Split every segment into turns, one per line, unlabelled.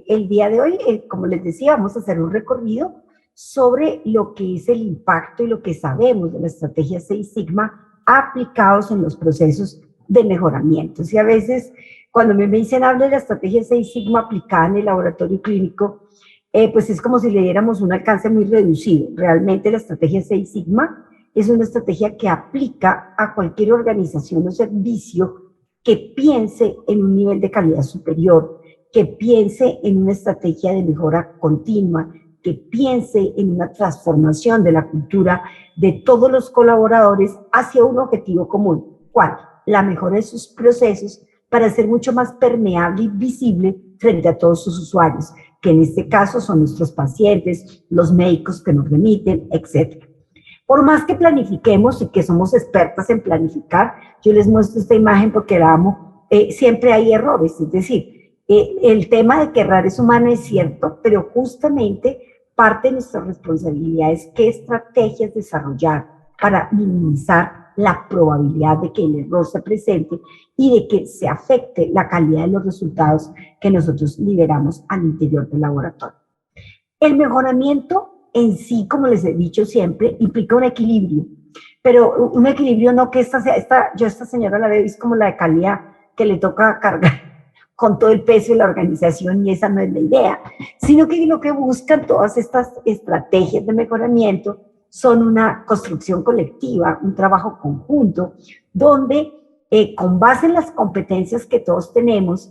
el día de hoy, como les decía, vamos a hacer un recorrido sobre lo que es el impacto y lo que sabemos de la estrategia Six Sigma aplicados en los procesos de mejoramiento. Y a veces, cuando me dicen habla de la estrategia Six Sigma aplicada en el laboratorio clínico, pues es como si le diéramos un alcance muy reducido. Realmente la estrategia Six Sigma es una estrategia que aplica a cualquier organización o servicio que piense en un nivel de calidad superior, que piense en una estrategia de mejora continua, que piense en una transformación de la cultura de todos los colaboradores hacia un objetivo común. ¿Cuál? La mejora de sus procesos para ser mucho más permeable y visible frente a todos sus usuarios, que en este caso son nuestros pacientes, los médicos que nos remiten, etc. Por más que planifiquemos y que somos expertas en planificar, yo les muestro esta imagen porque la amo, siempre hay errores, es decir, el tema de que errar es humano es cierto, pero justamente parte de nuestra responsabilidad es qué estrategias desarrollar para minimizar la probabilidad de que el error se presente y de que se afecte la calidad de los resultados que nosotros liberamos al interior del laboratorio. El mejoramiento en sí, como les he dicho siempre, implica un equilibrio, pero un equilibrio no que yo esta señora la veo, es como la de calidad que le toca cargar con todo el peso de la organización y esa no es la idea, sino que lo que buscan todas estas estrategias de mejoramiento son una construcción colectiva, un trabajo conjunto, donde con base en las competencias que todos tenemos,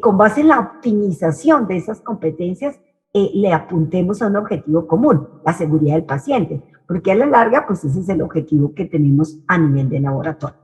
con base en la optimización de esas competencias, le apuntemos a un objetivo común, la seguridad del paciente, porque a la larga, pues ese es el objetivo que tenemos a nivel de laboratorio.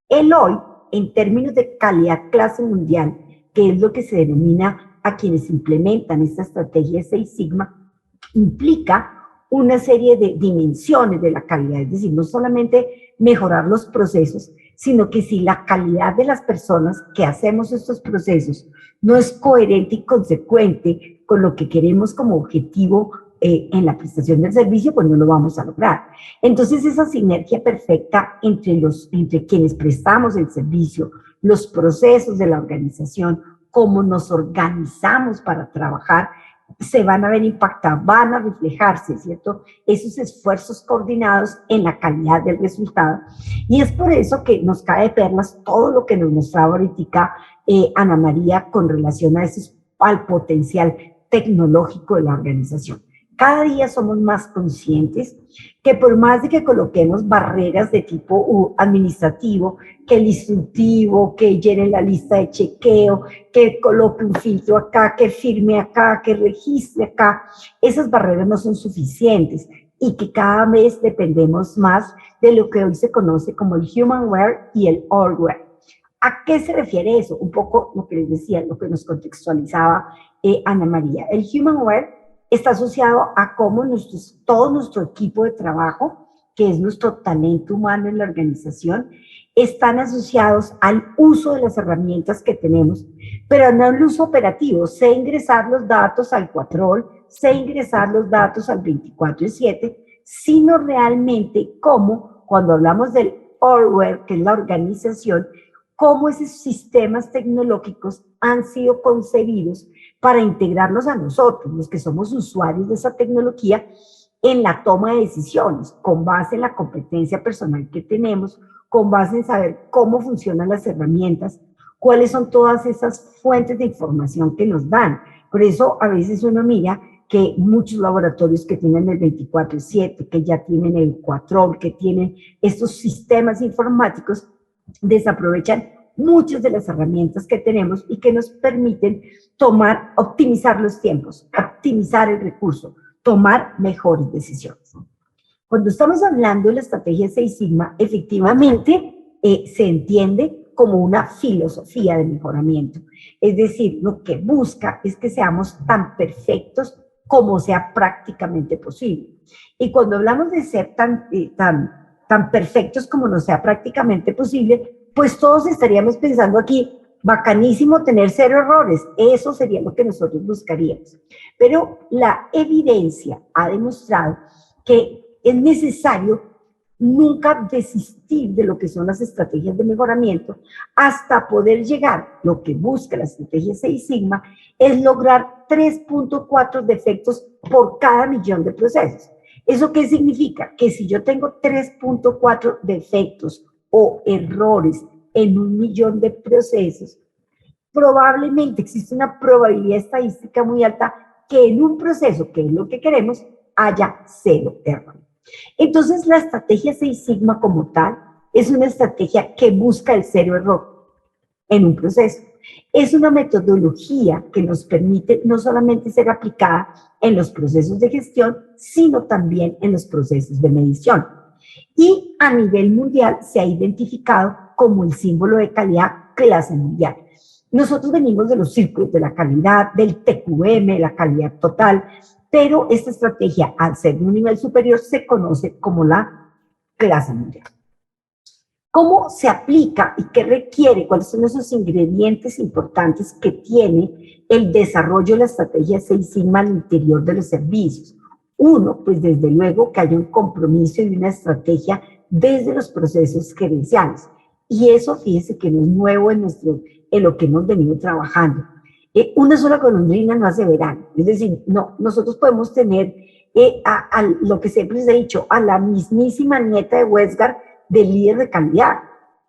El hoy, en términos de calidad clase mundial, que es lo que se denomina a quienes implementan esta estrategia Six Sigma, implica una serie de dimensiones de la calidad, es decir, no solamente mejorar los procesos, sino que si la calidad de las personas que hacemos estos procesos no es coherente y consecuente con lo que queremos como objetivo en la prestación del servicio, pues no lo vamos a lograr. Entonces, esa sinergia perfecta entre quienes prestamos el servicio, los procesos de la organización, cómo nos organizamos para trabajar, se van a ver impactados, van a reflejarse, ¿cierto? Esos esfuerzos coordinados en la calidad del resultado. Y es por eso que nos cae de perlas todo lo que nos mostraba ahorita Ana María con relación a al potencial tecnológico de la organización. Cada día somos más conscientes que por más de que coloquemos barreras de tipo administrativo, que el instructivo, que llene la lista de chequeo, que coloque un filtro acá, que firme acá, que registre acá, esas barreras no son suficientes y que cada vez dependemos más de lo que hoy se conoce como el humanware y el allware. ¿A qué se refiere eso? Un poco lo que les decía, lo que nos contextualizaba Ana María. El humanware está asociado a cómo todo nuestro equipo de trabajo, que es nuestro talento humano en la organización, están asociados al uso de las herramientas que tenemos, pero no al uso operativo. Sé ingresar los datos al Cuatrol, sé ingresar los datos al 24/7, sino realmente cómo, cuando hablamos del hardware, que es la organización, cómo esos sistemas tecnológicos han sido concebidos para integrarnos a nosotros, los que somos usuarios de esa tecnología, en la toma de decisiones, con base en la competencia personal que tenemos, con base en saber cómo funcionan las herramientas, cuáles son todas esas fuentes de información que nos dan. Por eso a veces uno mira que muchos laboratorios que tienen el 24/7, que ya tienen el Cuatrol, que tienen estos sistemas informáticos, desaprovechan muchas de las herramientas que tenemos y que nos permiten optimizar los tiempos, optimizar el recurso, tomar mejores decisiones. Cuando estamos hablando de la estrategia Six Sigma, efectivamente se entiende como una filosofía de mejoramiento. Es decir, lo que busca es que seamos tan perfectos como sea prácticamente posible. Y cuando hablamos de ser tan perfectos como nos sea prácticamente posible, pues todos estaríamos pensando aquí, bacanísimo tener 0 errores, eso sería lo que nosotros buscaríamos. Pero la evidencia ha demostrado que es necesario nunca desistir de lo que son las estrategias de mejoramiento hasta poder llegar, lo que busca la estrategia 6 Sigma, es lograr 3.4 defectos por cada millón de procesos. ¿Eso qué significa? Que si yo tengo 3.4 defectos o errores en 1.000.000 de procesos, probablemente existe una probabilidad estadística muy alta que en un proceso, que es lo que queremos, haya 0 error. Entonces, la estrategia 6 Sigma como tal es una estrategia que busca el 0 error en un proceso. Es una metodología que nos permite no solamente ser aplicada en los procesos de gestión, sino también en los procesos de medición. Y a nivel mundial se ha identificado como el símbolo de calidad clase mundial. Nosotros venimos de los círculos de la calidad, del TQM, la calidad total, pero esta estrategia, al ser de un nivel superior, se conoce como la clase mundial. ¿Cómo se aplica y qué requiere? ¿Cuáles son esos ingredientes importantes que tiene el desarrollo de la estrategia 6 Sigma al interior de los servicios? Uno, pues desde luego que haya un compromiso y una estrategia desde los procesos gerenciales. Y eso, fíjense que no es nuevo en lo que hemos venido trabajando. Una sola golondrina no hace verano. Es decir, no, nosotros podemos tener a lo que siempre les he dicho, a la mismísima nieta de Westgard del líder de calidad,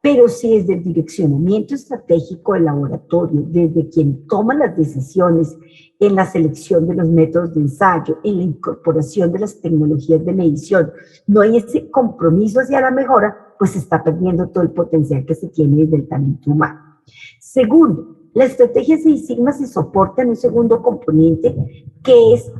pero si desde el direccionamiento estratégico del laboratorio, desde quien toma las decisiones en la selección de los métodos de ensayo, en la incorporación de las tecnologías de medición, no hay ese compromiso hacia la mejora, pues se está perdiendo todo el potencial que se tiene desde el talento humano. Segundo, la estrategia 6 Sigma se soporta en un segundo componente que es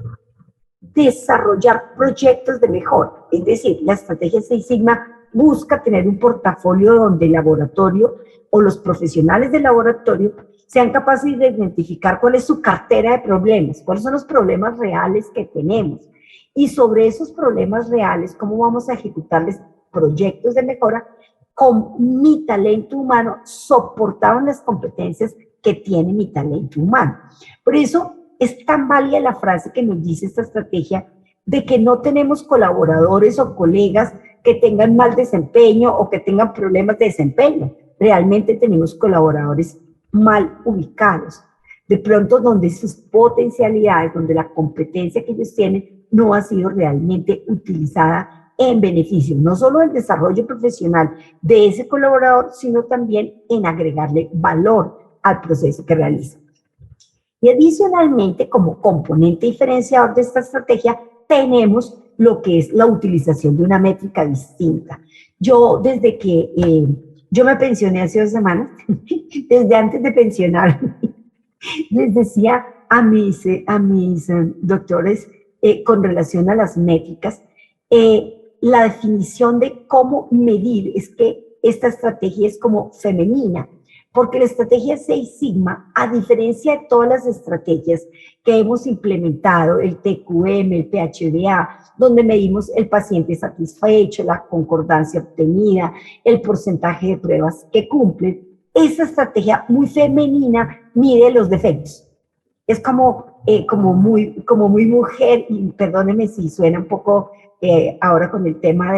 desarrollar proyectos de mejora. Es decir, la estrategia 6 Sigma busca tener un portafolio donde el laboratorio o los profesionales del laboratorio sean capaces de identificar cuál es su cartera de problemas, cuáles son los problemas reales que tenemos. Y sobre esos problemas reales, cómo vamos a ejecutarles proyectos de mejora con mi talento humano soportado en las competencias que tiene mi talento humano. Por eso es tan válida la frase que nos dice esta estrategia de que no tenemos colaboradores o colegas que tengan mal desempeño o que tengan problemas de desempeño. Realmente tenemos colaboradores mal ubicados. De pronto donde sus potencialidades, donde la competencia que ellos tienen no ha sido realmente utilizada en beneficio, no solo del desarrollo profesional de ese colaborador, sino también en agregarle valor al proceso que realiza. Y adicionalmente, como componente diferenciador de esta estrategia, tenemos lo que es la utilización de una métrica distinta. Yo, desde que yo me pensioné hace 2 semanas, desde antes de pensionarme, les decía a mis doctores con relación a las métricas, la definición de cómo medir es que esta estrategia es como femenina, porque la estrategia 6 Sigma, a diferencia de todas las estrategias que hemos implementado, el TQM, el PHDA, donde medimos el paciente satisfecho, la concordancia obtenida, el porcentaje de pruebas que cumplen, esta estrategia muy femenina mide los defectos. Es como muy mujer, y perdónenme si suena un poco ahora con el tema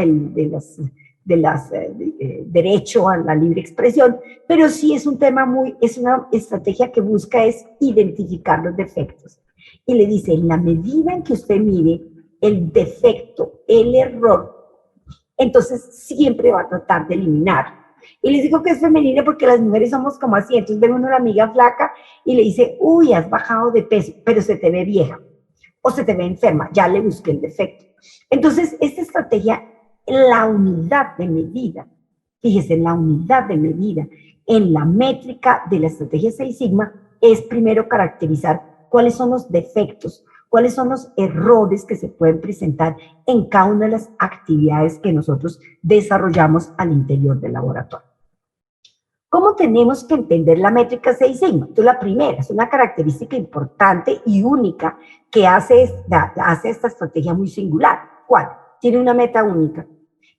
derecho a la libre expresión, pero sí es un tema es una estrategia que busca es identificar los defectos. Y le dice, en la medida en que usted mide el defecto, el error, entonces siempre va a tratar de eliminar. Y les digo que es femenina porque las mujeres somos como así. Entonces ven una amiga flaca y le dice, uy, has bajado de peso, pero se te ve vieja o se te ve enferma, ya le busqué el defecto. Entonces, esta estrategia, la unidad de medida, fíjese, la unidad de medida en la métrica de la estrategia 6 Sigma es primero caracterizar cuáles son los defectos, cuáles son los errores que se pueden presentar en cada una de las actividades que nosotros desarrollamos al interior del laboratorio. ¿Cómo tenemos que entender la métrica 6 Sigma? Entonces, la primera es una característica importante y única que hace esta estrategia muy singular. ¿Cuál? Tiene una meta única.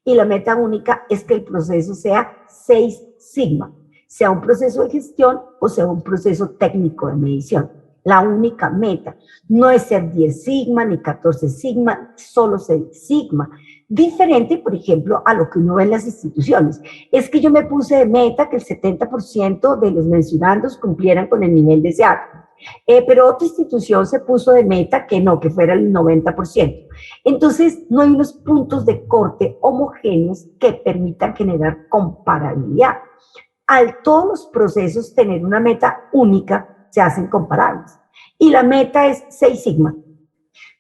Y la meta única es que el proceso sea 6 Sigma, sea un proceso de gestión o sea un proceso técnico de medición. la única meta. No es ser 10 sigma ni 14 sigma, solo 6 sigma. Diferente, por ejemplo, a lo que uno ve en las instituciones. Es que yo me puse de meta que el 70% de los mencionandos cumplieran con el nivel deseado. Pero otra institución se puso de meta que no, que fuera el 90%. Entonces, no hay unos puntos de corte homogéneos que permitan generar comparabilidad. Al todos los procesos tener una meta única, se hacen comparables. Y la meta es 6 sigma.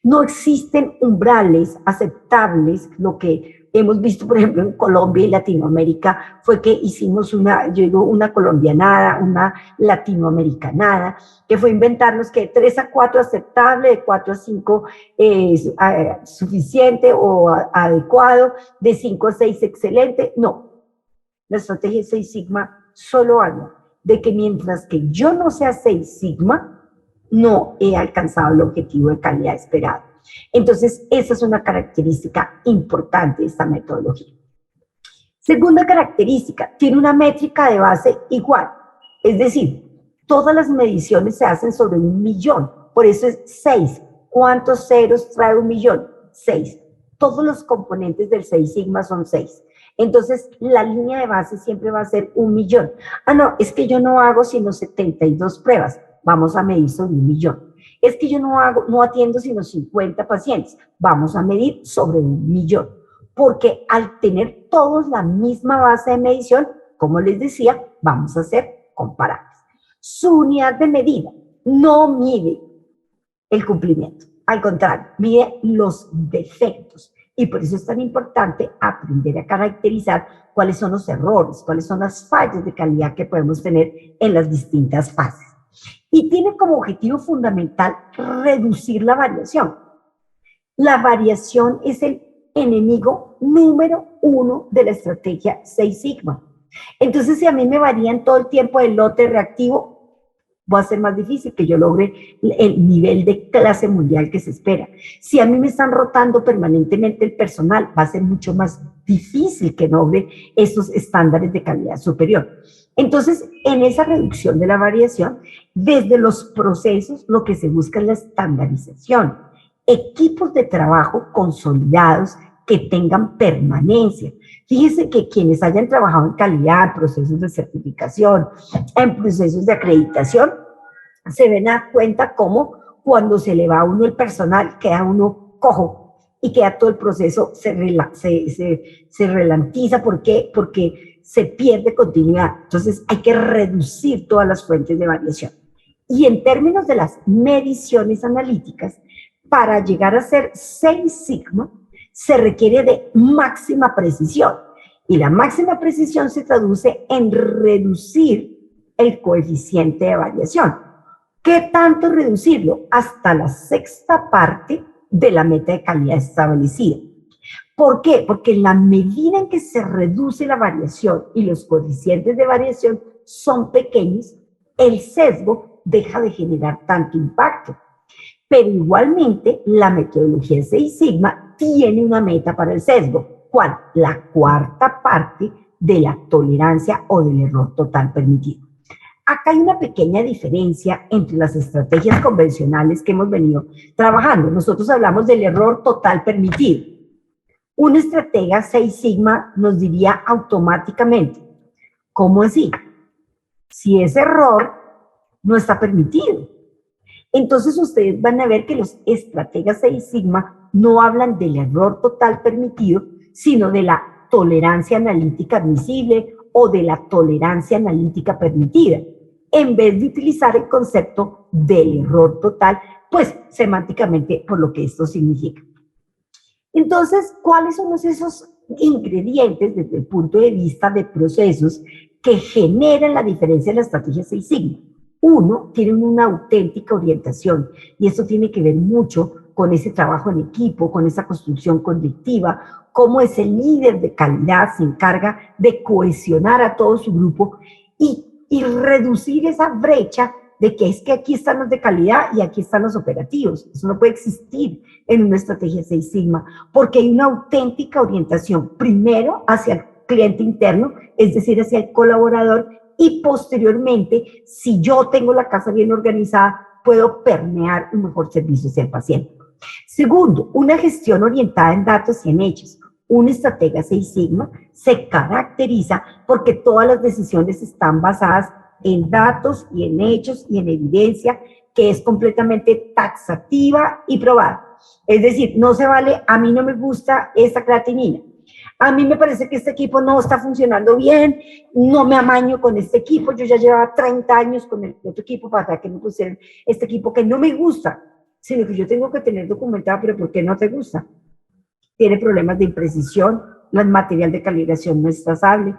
No existen umbrales aceptables. Lo que hemos visto, por ejemplo, en Colombia y Latinoamérica fue que hicimos una colombianada, una latinoamericanada, que fue inventarnos que de 3 a 4 aceptable, de 4 a 5 suficiente o adecuado, de 5 a 6 excelente. No, la estrategia 6 sigma solo habla de que mientras que yo no sea 6 sigma, no he alcanzado el objetivo de calidad esperado. Entonces, esa es una característica importante de esta metodología. Segunda característica, tiene una métrica de base igual. Es decir, todas las mediciones se hacen sobre 1.000.000. Por eso es 6. ¿Cuántos ceros trae 1.000.000? 6. Todos los componentes del 6 sigma son 6. Entonces, la línea de base siempre va a ser 1.000.000. Ah, no, es que yo no hago sino 72 pruebas. Vamos a medir sobre 1.000.000. Es que yo no atiendo sino 50 pacientes. Vamos a medir sobre 1.000.000. Porque al tener todos la misma base de medición, como les decía, vamos a ser comparables. Su unidad de medida no mide el cumplimiento. Al contrario, mide los defectos. Y por eso es tan importante aprender a caracterizar cuáles son los errores, cuáles son las fallas de calidad que podemos tener en las distintas fases. Y tiene como objetivo fundamental reducir la variación. La variación es el enemigo número 1 de la estrategia 6 sigma. Entonces, si a mí me varían todo el tiempo el lote reactivo, va a ser más difícil que yo logre el nivel de clase mundial que se espera. Si a mí me están rotando permanentemente el personal, va a ser mucho más difícil que logre esos estándares de calidad superior. Entonces, en esa reducción de la variación, desde los procesos, lo que se busca es la estandarización. Equipos de trabajo consolidados que tengan permanencia. Fíjense que quienes hayan trabajado en calidad, procesos de certificación, en procesos de acreditación, se ven a cuenta cómo cuando se le va a uno el personal, queda uno cojo y queda todo el proceso, se ralentiza. ¿Por qué? Porque se pierde continuidad. Entonces hay que reducir todas las fuentes de variación. Y en términos de las mediciones analíticas, para llegar a ser 6 sigma, se requiere de máxima precisión. Y la máxima precisión se traduce en reducir el coeficiente de variación. ¿Qué tanto reducirlo? Hasta la 6ª parte de la meta de calidad establecida. ¿Por qué? Porque en la medida en que se reduce la variación y los coeficientes de variación son pequeños, el sesgo deja de generar tanto impacto. Pero igualmente, la metodología 6 sigma tiene una meta para el sesgo. ¿Cuál? La 4ª parte de la tolerancia o del error total permitido. Acá hay una pequeña diferencia entre las estrategias convencionales que hemos venido trabajando. Nosotros hablamos del error total permitido. Una estratega 6 sigma nos diría automáticamente, ¿cómo así? Si ese error no está permitido. Entonces ustedes van a ver que los estrategas 6 sigma no hablan del error total permitido, sino de la tolerancia analítica admisible o de la tolerancia analítica permitida, en vez de utilizar el concepto del error total, pues semánticamente por lo que esto significa. Entonces, ¿cuáles son esos ingredientes desde el punto de vista de procesos que generan la diferencia en la estrategia 6 sigma? Uno, tienen una auténtica orientación y esto tiene que ver mucho con ese trabajo en equipo, con esa construcción colectiva, cómo ese líder de calidad se encarga de cohesionar a todo su grupo y reducir esa brecha de que es que aquí están los de calidad y aquí están los operativos. Eso no puede existir en una estrategia 6 sigma porque hay una auténtica orientación primero hacia el cliente interno, es decir, hacia el colaborador, y posteriormente, si yo tengo la casa bien organizada, puedo permear un mejor servicio hacia el paciente. Segundo, una gestión orientada en datos y en hechos. Una estratega Seis Sigma se caracteriza porque todas las decisiones están basadas en datos y en hechos y en evidencia que es completamente taxativa y probada. Es decir, no se vale, a mí no me gusta esta creatinina, a mí me parece que este equipo no está funcionando bien, no me amaño con este equipo, yo ya llevaba 30 años con el otro equipo para que me pusieran este equipo que no me gusta, sino que yo tengo que tener documentado, pero ¿por qué no te gusta? Tiene problemas de imprecisión, el material de calibración no es trazable,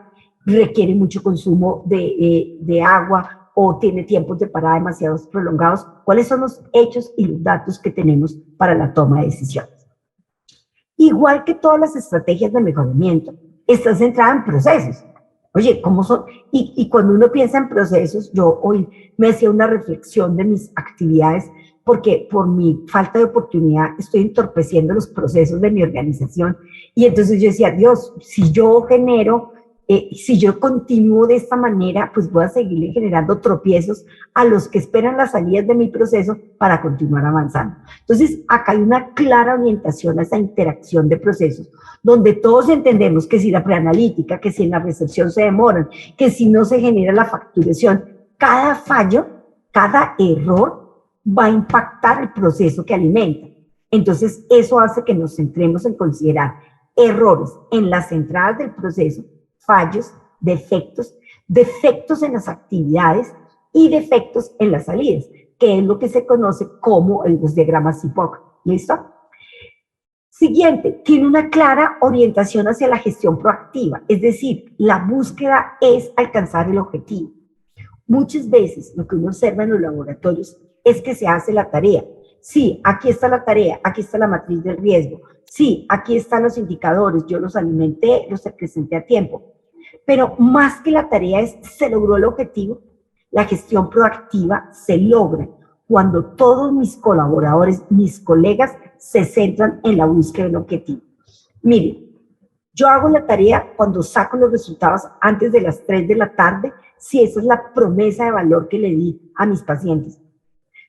requiere mucho consumo de agua o tiene tiempos de parada demasiado prolongados. ¿Cuáles son los hechos y los datos que tenemos para la toma de decisiones? Igual que todas las estrategias de mejoramiento, está centrada en procesos. Oye, ¿cómo son? Y cuando uno piensa en procesos, yo hoy me hacía una reflexión de mis actividades porque por mi falta de oportunidad estoy entorpeciendo los procesos de mi organización. Y entonces yo decía, Dios, si yo genero, si yo continúo de esta manera, pues voy a seguirle generando tropiezos a los que esperan las salidas de mi proceso para continuar avanzando. Entonces, acá hay una clara orientación a esa interacción de procesos, donde todos entendemos que si la preanalítica, que si en la recepción se demoran, que si no se genera la facturación, cada fallo, cada error va a impactar el proceso que alimenta. Entonces, eso hace que nos centremos en considerar errores en las entradas del proceso, fallos, defectos en las actividades y defectos en las salidas, que es lo que se conoce como los diagramas CIPOC. ¿Listo? Siguiente, tiene una clara orientación hacia la gestión proactiva, es decir, la búsqueda es alcanzar el objetivo. Muchas veces lo que uno observa en los laboratorios es que se hace la tarea. Sí, aquí está la tarea, aquí está la matriz del riesgo. Sí, aquí están los indicadores, yo los alimenté, los presenté a tiempo. Pero más que la tarea es, se logró el objetivo, la gestión proactiva se logra cuando todos mis colaboradores, mis colegas, se centran en la búsqueda del objetivo. Miren, yo hago la tarea cuando saco los resultados antes de las 3 de la tarde, si esa es la promesa de valor que le di a mis pacientes.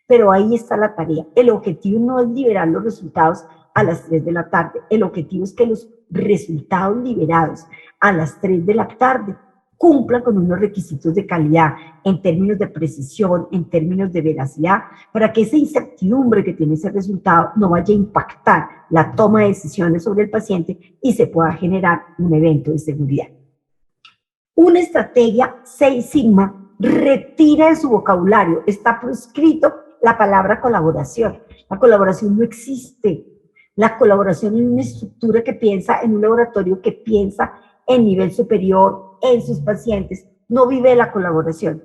Pero ahí está la tarea. El objetivo no es liberar los resultados a las 3 de la tarde. El objetivo es que los resultados liberados a las 3 de la tarde cumplan con unos requisitos de calidad en términos de precisión, en términos de veracidad, para que esa incertidumbre que tiene ese resultado no vaya a impactar la toma de decisiones sobre el paciente y se pueda generar un evento de seguridad. Una estrategia Seis Sigma retira de su vocabulario, está proscrito la palabra colaboración. La colaboración no existe. La colaboración es una estructura que piensa en un laboratorio que piensa en nivel superior, en sus pacientes, no vive la colaboración.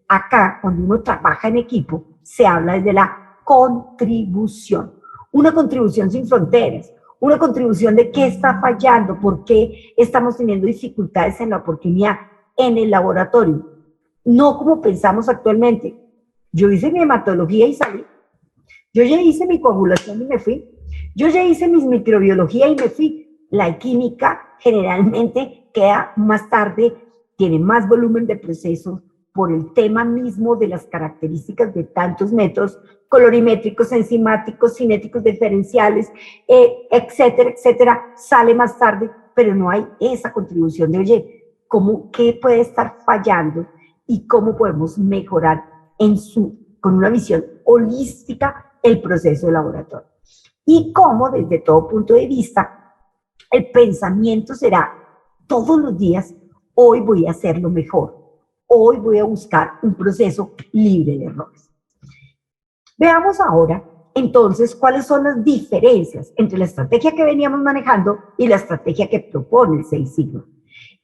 Acá, cuando uno trabaja en equipo, se habla desde la contribución. Una contribución sin fronteras, una contribución de qué está fallando, por qué estamos teniendo dificultades en la oportunidad en el laboratorio. No como pensamos actualmente. Yo hice mi hematología y salí. Yo ya hice mi coagulación y me fui. Yo ya hice mi microbiología y me fui. La química generalmente queda más tarde, tiene más volumen de procesos por el tema mismo de las características de tantos métodos colorimétricos, enzimáticos, cinéticos diferenciales, etcétera, etcétera, sale más tarde, pero no hay esa contribución de, oye, ¿qué puede estar fallando y cómo podemos mejorar con una visión holística el proceso de laboratorio? Y cómo, desde todo punto de vista, el pensamiento será todos los días, hoy voy a hacerlo mejor, hoy voy a buscar un proceso libre de errores. Veamos ahora, entonces, cuáles son las diferencias entre la estrategia que veníamos manejando y la estrategia que propone el Seis Sigma.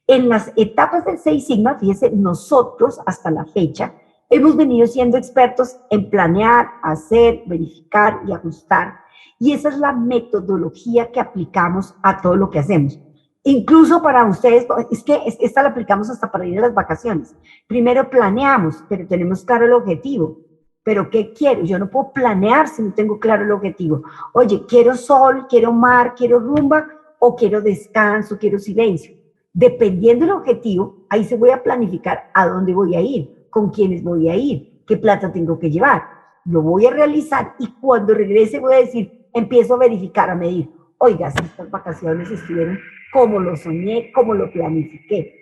En las etapas del Seis Sigma, fíjense, nosotros hasta la fecha hemos venido siendo expertos en planear, hacer, verificar y ajustar. Y esa es la metodología que aplicamos a todo lo que hacemos. Incluso para ustedes, es que esta la aplicamos hasta para ir a las vacaciones. Primero planeamos, pero tenemos claro el objetivo. ¿Pero qué quiero? Yo no puedo planear si no tengo claro el objetivo. Oye, ¿quiero sol, quiero mar, quiero rumba o quiero descanso, quiero silencio? Dependiendo del objetivo, ahí se voy a planificar a dónde voy a ir, con quiénes voy a ir, qué plata tengo que llevar. lo voy a realizar y cuando regrese voy a decir, empiezo a verificar, a medir, oiga, si estas vacaciones estuvieron como lo soñé, como lo planifiqué.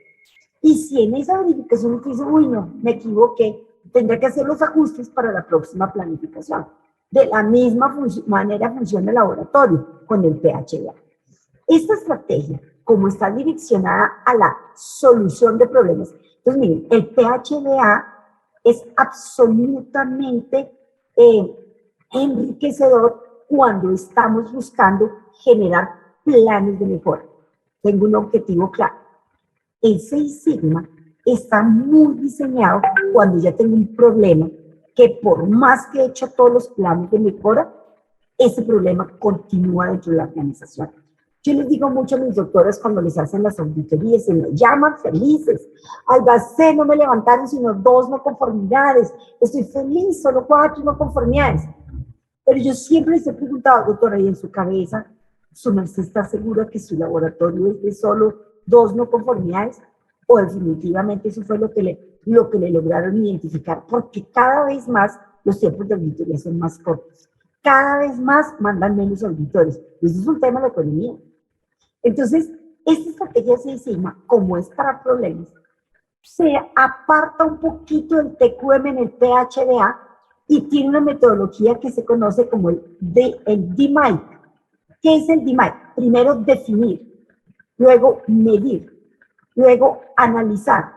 Y si en esa verificación usted dice, uy, no, me equivoqué, tendré que hacer los ajustes para la próxima planificación. De la misma manera funciona el laboratorio con el PHDA. Esta estrategia, como está direccionada a la solución de problemas, entonces miren, el PHDA es absolutamente enriquecedor cuando estamos buscando generar planes de mejora. Tengo un objetivo claro. El Seis Sigma está muy diseñado cuando ya tengo un problema que por más que he hecho todos los planes de mejora, ese problema continúa dentro de la organización. Yo les digo mucho a mis doctores cuando les hacen las auditorías y me llaman felices. Albacé no me levantaron sino 2 no conformidades. Estoy feliz, solo 4 no conformidades. Pero yo siempre les he preguntado, doctora, ¿y en su cabeza su merced está segura que su laboratorio es de solo 2 no conformidades? O definitivamente eso fue lo que le lograron identificar, porque cada vez más los tiempos de auditoría son más cortos. Cada vez más mandan menos auditores. Y eso es un tema de economía. Entonces, esta estrategia Seis Sigma, como es para problemas, se aparta un poquito del TQM en el PHDA y tiene una metodología que se conoce como el DMAIC. ¿Qué es el DMAIC? Primero definir, luego medir, luego analizar,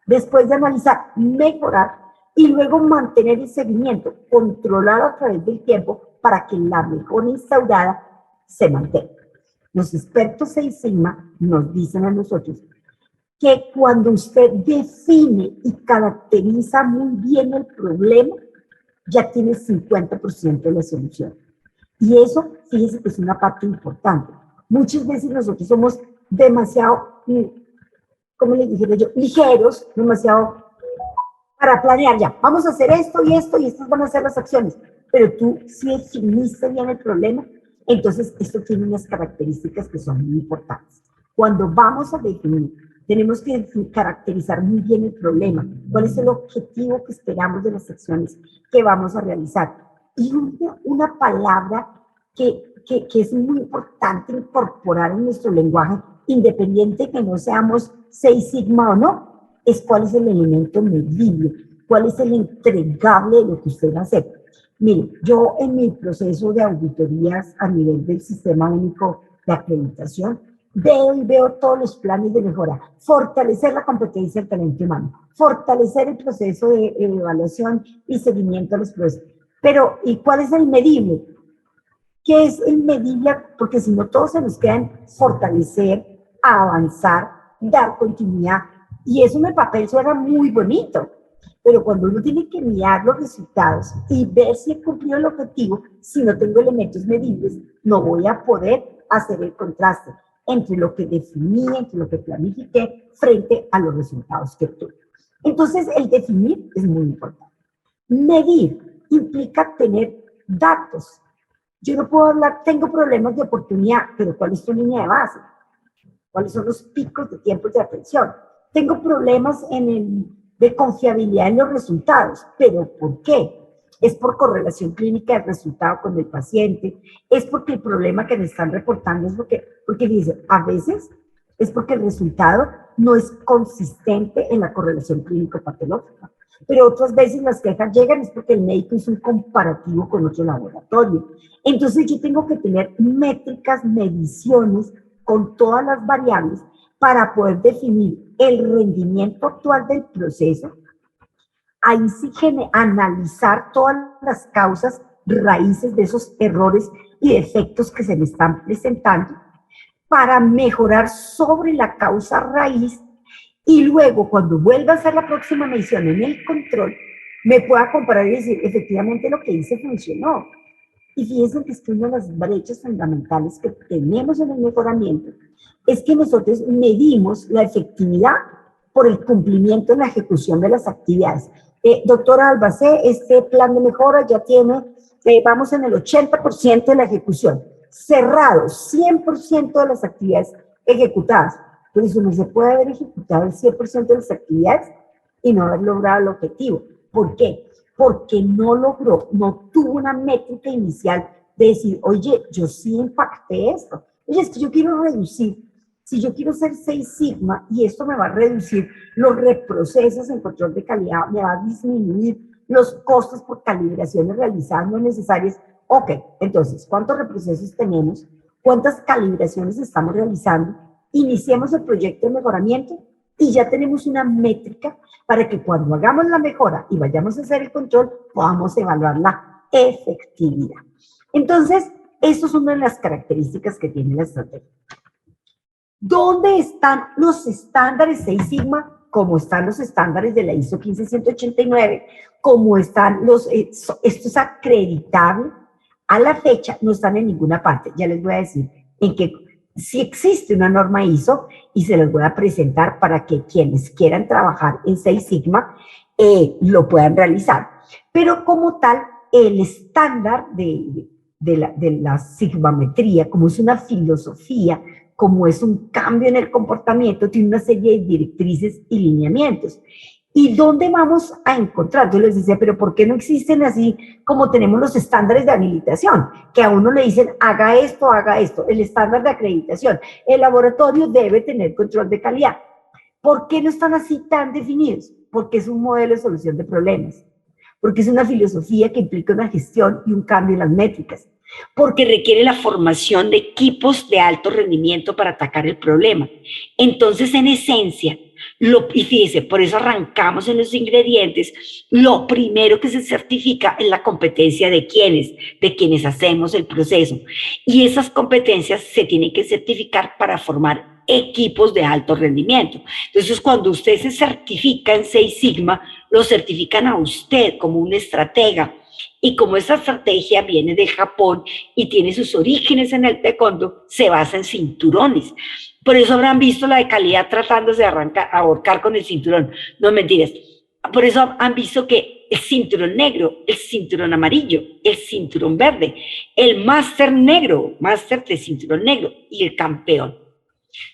después de analizar, mejorar y luego mantener el seguimiento, controlar a través del tiempo para que la mejora instaurada se mantenga. Los expertos Seis Sigma nos dicen a nosotros que cuando usted define y caracteriza muy bien el problema, ya tiene 50% de la solución. Y eso, fíjense que es una parte importante. Muchas veces nosotros somos demasiado, como les dije yo, ligeros, demasiado para planear ya. Vamos a hacer esto y estas van a ser las acciones. Pero tú, si definiste bien el problema, entonces esto tiene unas características que son muy importantes. Cuando vamos a definir, tenemos que caracterizar muy bien el problema, cuál es el objetivo que esperamos de las acciones que vamos a realizar. Y una palabra que es muy importante incorporar en nuestro lenguaje, independiente que no seamos Seis Sigma o no, es cuál es el elemento medible, cuál es el entregable de lo que usted va a hacer. Mire, yo en mi proceso de auditorías a nivel del Sistema Único de Acreditación, veo todos los planes de mejora, fortalecer la competencia del talento humano, fortalecer el proceso de evaluación y seguimiento de los procesos. Pero, ¿y cuál es el medible? ¿Qué es el medible? Porque si no, todos se nos queda en fortalecer, avanzar, dar continuidad. Y eso en el papel suena muy bonito. Pero cuando uno tiene que mirar los resultados y ver si he cumplido el objetivo, si no tengo elementos medibles, no voy a poder hacer el contraste entre lo que definí, entre lo que planifiqué, frente a los resultados que obtuve. Entonces, el definir es muy importante. Medir implica tener datos. Yo no puedo hablar, tengo problemas de oportunidad, pero ¿cuál es tu línea de base? ¿Cuáles son los picos de tiempos de atención? Tengo problemas de confiabilidad en los resultados, pero ¿por qué? Es por correlación clínica del resultado con el paciente, es porque el problema que me están reportando es porque dice, a veces es porque el resultado no es consistente en la correlación clínico-patológica, pero otras veces las quejas llegan es porque el médico hizo un comparativo con otro laboratorio. Entonces yo tengo que tener métricas, mediciones con todas las variables para poder definir el rendimiento actual del proceso, ahí sí analizar todas las causas raíces de esos errores y defectos que se me están presentando para mejorar sobre la causa raíz y luego cuando vuelva a hacer la próxima medición en el control, me pueda comparar y decir, efectivamente lo que hice funcionó. Y fíjense que es que una de las brechas fundamentales que tenemos en el mejoramiento es que nosotros medimos la efectividad por el cumplimiento en la ejecución de las actividades. Doctora Albacé, este plan de mejora ya tiene, vamos en el 80% de la ejecución. Cerrado, 100% de las actividades ejecutadas. Por eso no se puede haber ejecutado el 100% de las actividades y no haber logrado el objetivo. ¿Por qué? porque no logró, no tuvo una métrica inicial de decir, oye, yo sí impacté esto. Oye, es que yo quiero reducir, si yo quiero ser 6 sigma y esto me va a reducir los reprocesos en control de calidad, me va a disminuir los costos por calibraciones realizadas no necesarias. Ok, entonces, ¿cuántos reprocesos tenemos? ¿Cuántas calibraciones estamos realizando? Iniciemos el proyecto de mejoramiento y ya tenemos una métrica para que cuando hagamos la mejora y vayamos a hacer el control, podamos evaluar la efectividad. Entonces, eso es una de las características que tiene la estrategia. ¿Dónde están los estándares 6 Sigma? Como están los estándares de la ISO 15189, como están los, esto es acreditable, a la fecha no están en ninguna parte. Ya les voy a decir en que si existe una norma ISO y se los voy a presentar para que quienes quieran trabajar en 6 Sigma lo puedan realizar. Pero como tal, el estándar de la sigmametría, como es una filosofía, como es un cambio en el comportamiento, tiene una serie de directrices y lineamientos. ¿Y dónde vamos a encontrar? Yo les decía, pero ¿por qué no existen así como tenemos los estándares de habilitación? Que a uno le dicen, haga esto, el estándar de acreditación. El laboratorio debe tener control de calidad. ¿Por qué no están así tan definidos? Porque es un modelo de solución de problemas. Porque es una filosofía que implica una gestión y un cambio en las métricas. Porque requiere la formación de equipos de alto rendimiento para atacar el problema. Entonces, en esencia, y fíjese, por eso arrancamos en los ingredientes, lo primero que se certifica es la competencia de quienes hacemos el proceso. Y esas competencias se tienen que certificar para formar equipos de alto rendimiento. Entonces, cuando usted se certifica en 6 Sigma, lo certifican a usted como un estratega. Y como esa estrategia viene de Japón y tiene sus orígenes en el taekwondo, se basa en cinturones. Por eso habrán visto la de calidad tratándose de ahorcar con el cinturón. No, mentiras. Por eso han visto que el cinturón negro, el cinturón amarillo, el cinturón verde, el máster negro, máster de cinturón negro y el campeón.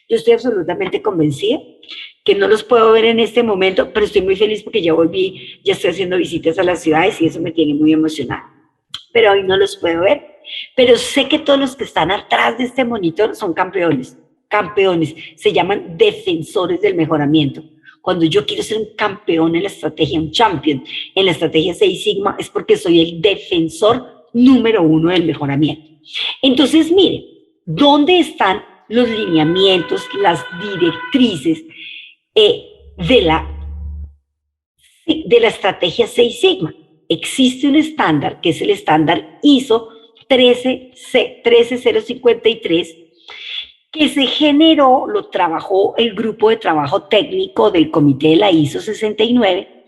Yo estoy absolutamente convencida que no los puedo ver en este momento, pero estoy muy feliz porque ya volví, ya estoy haciendo visitas a las ciudades y eso me tiene muy emocionada. Pero hoy no los puedo ver. Pero sé que todos los que están atrás de este monitor son campeones. Campeones, se llaman defensores del mejoramiento. Cuando yo quiero ser un campeón en la estrategia, un champion en la estrategia 6 Sigma, es porque soy el defensor número 1 del mejoramiento. Entonces, mire, ¿dónde están los lineamientos, las directrices de la estrategia 6 Sigma? Existe un estándar, que es el estándar ISO 13053, que se generó, lo trabajó el grupo de trabajo técnico del comité de la ISO 69,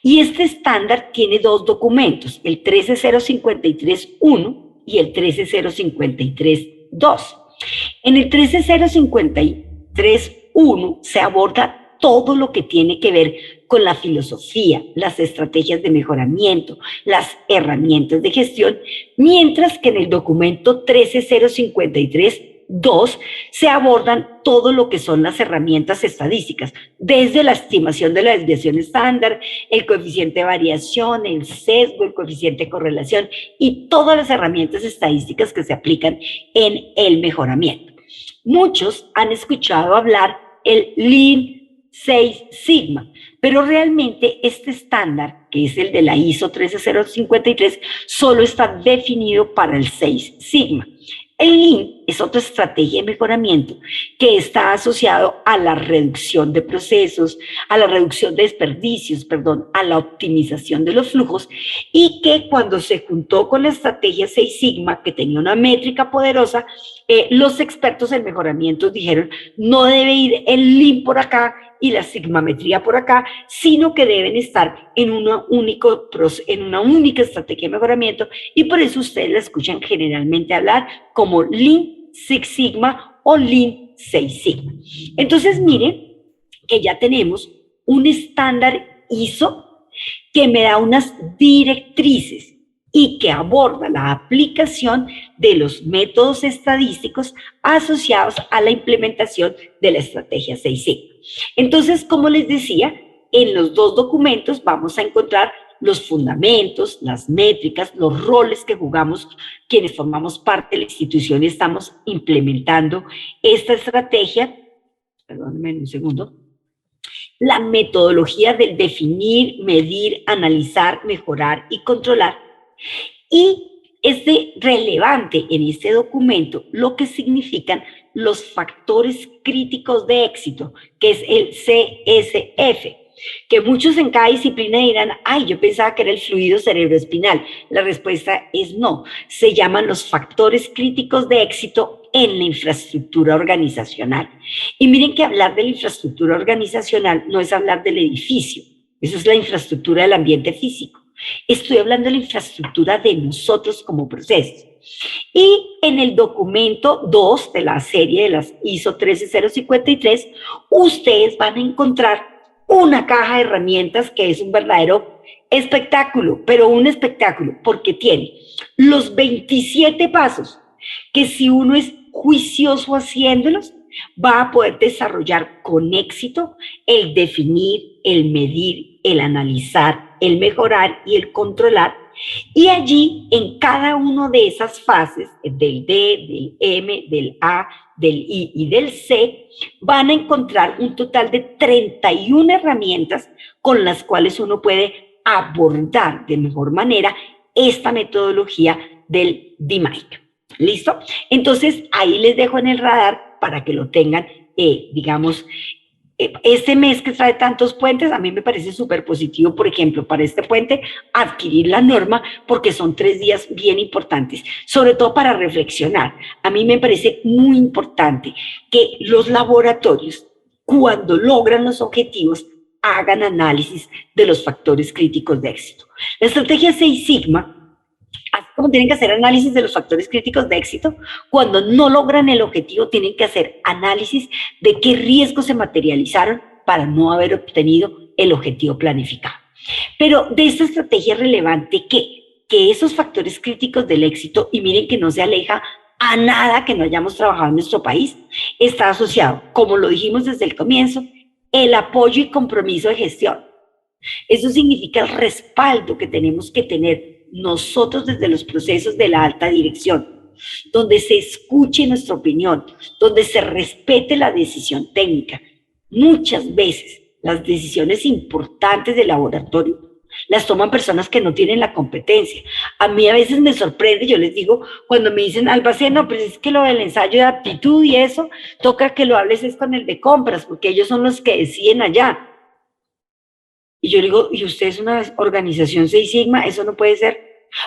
y este estándar tiene 2 documentos, el 13053-1 y el 13053-2. En el 13053-1 se aborda todo lo que tiene que ver con la filosofía, las estrategias de mejoramiento, las herramientas de gestión, mientras que en el documento 13053-2 se abordan todo lo que son las herramientas estadísticas, desde la estimación de la desviación estándar, el coeficiente de variación, el sesgo, el coeficiente de correlación y todas las herramientas estadísticas que se aplican en el mejoramiento. Muchos han escuchado hablar el Lean 6 Sigma, pero realmente este estándar, que es el de la ISO 13053, solo está definido para el 6 Sigma. El Lean es otra estrategia de mejoramiento que está asociado a la reducción de procesos, a la reducción de desperdicios, a la optimización de los flujos, y que cuando se juntó con la estrategia 6 Sigma, que tenía una métrica poderosa, los expertos en mejoramiento dijeron, no debe ir el Lean por acá y la sigmametría por acá, sino que deben estar en una única estrategia de mejoramiento, y por eso ustedes la escuchan generalmente hablar como Lean Six Sigma o Lean 6 Sigma. Entonces, miren que ya tenemos un estándar ISO que me da unas directrices y que aborda la aplicación de los métodos estadísticos asociados a la implementación de la estrategia 6 Sigma. Entonces, como les decía, en los 2 documentos vamos a encontrar los fundamentos, las métricas, los roles que jugamos quienes formamos parte de la institución y estamos implementando esta estrategia. Perdónenme un segundo. La metodología del definir, medir, analizar, mejorar y controlar. Y es relevante en este documento lo que significan los factores críticos de éxito, que es el CSF, que muchos en cada disciplina dirán, ay, yo pensaba que era el fluido cerebroespinal. La respuesta es no. Se llaman los factores críticos de éxito en la infraestructura organizacional. Y miren que hablar de la infraestructura organizacional no es hablar del edificio, eso es la infraestructura del ambiente físico. Estoy hablando de la infraestructura de nosotros como procesos. Y en el documento 2 de la serie de las ISO 13053, ustedes van a encontrar una caja de herramientas que es un verdadero espectáculo, pero un espectáculo porque tiene los 27 pasos que si uno es juicioso haciéndolos, va a poder desarrollar con éxito el definir, el medir, el analizar, el mejorar y el controlar. Y allí, en cada una de esas fases, del D, del M, del A, del I y del C, van a encontrar un total de 31 herramientas con las cuales uno puede abordar de mejor manera esta metodología del DMAIC. ¿Listo? Entonces, ahí les dejo en el radar para que lo tengan, digamos, este mes que trae tantos puentes, a mí me parece súper positivo, por ejemplo, para este puente, adquirir la norma, porque son 3 días bien importantes, sobre todo para reflexionar. A mí me parece muy importante que los laboratorios, cuando logran los objetivos, hagan análisis de los factores críticos de éxito. La estrategia 6 Sigma, así como tienen que hacer análisis de los factores críticos de éxito, cuando no logran el objetivo tienen que hacer análisis de qué riesgos se materializaron para no haber obtenido el objetivo planificado. Pero de esta estrategia es relevante que esos factores críticos del éxito, y miren que no se aleja a nada que no hayamos trabajado en nuestro país, está asociado, como lo dijimos desde el comienzo, el apoyo y compromiso de gestión. Eso significa el respaldo que tenemos que tener nosotros desde los procesos de la alta dirección, donde se escuche nuestra opinión, donde se respete la decisión técnica. Muchas veces las decisiones importantes del laboratorio las toman personas que no tienen la competencia. A mí a veces me sorprende, yo les digo, cuando me dicen, Albaceno, pero es que lo del ensayo de aptitud y eso, toca que lo hables es con el de compras, porque ellos son los que deciden allá. Y yo le digo, ¿y usted es una organización 6 Sigma? Eso no puede ser.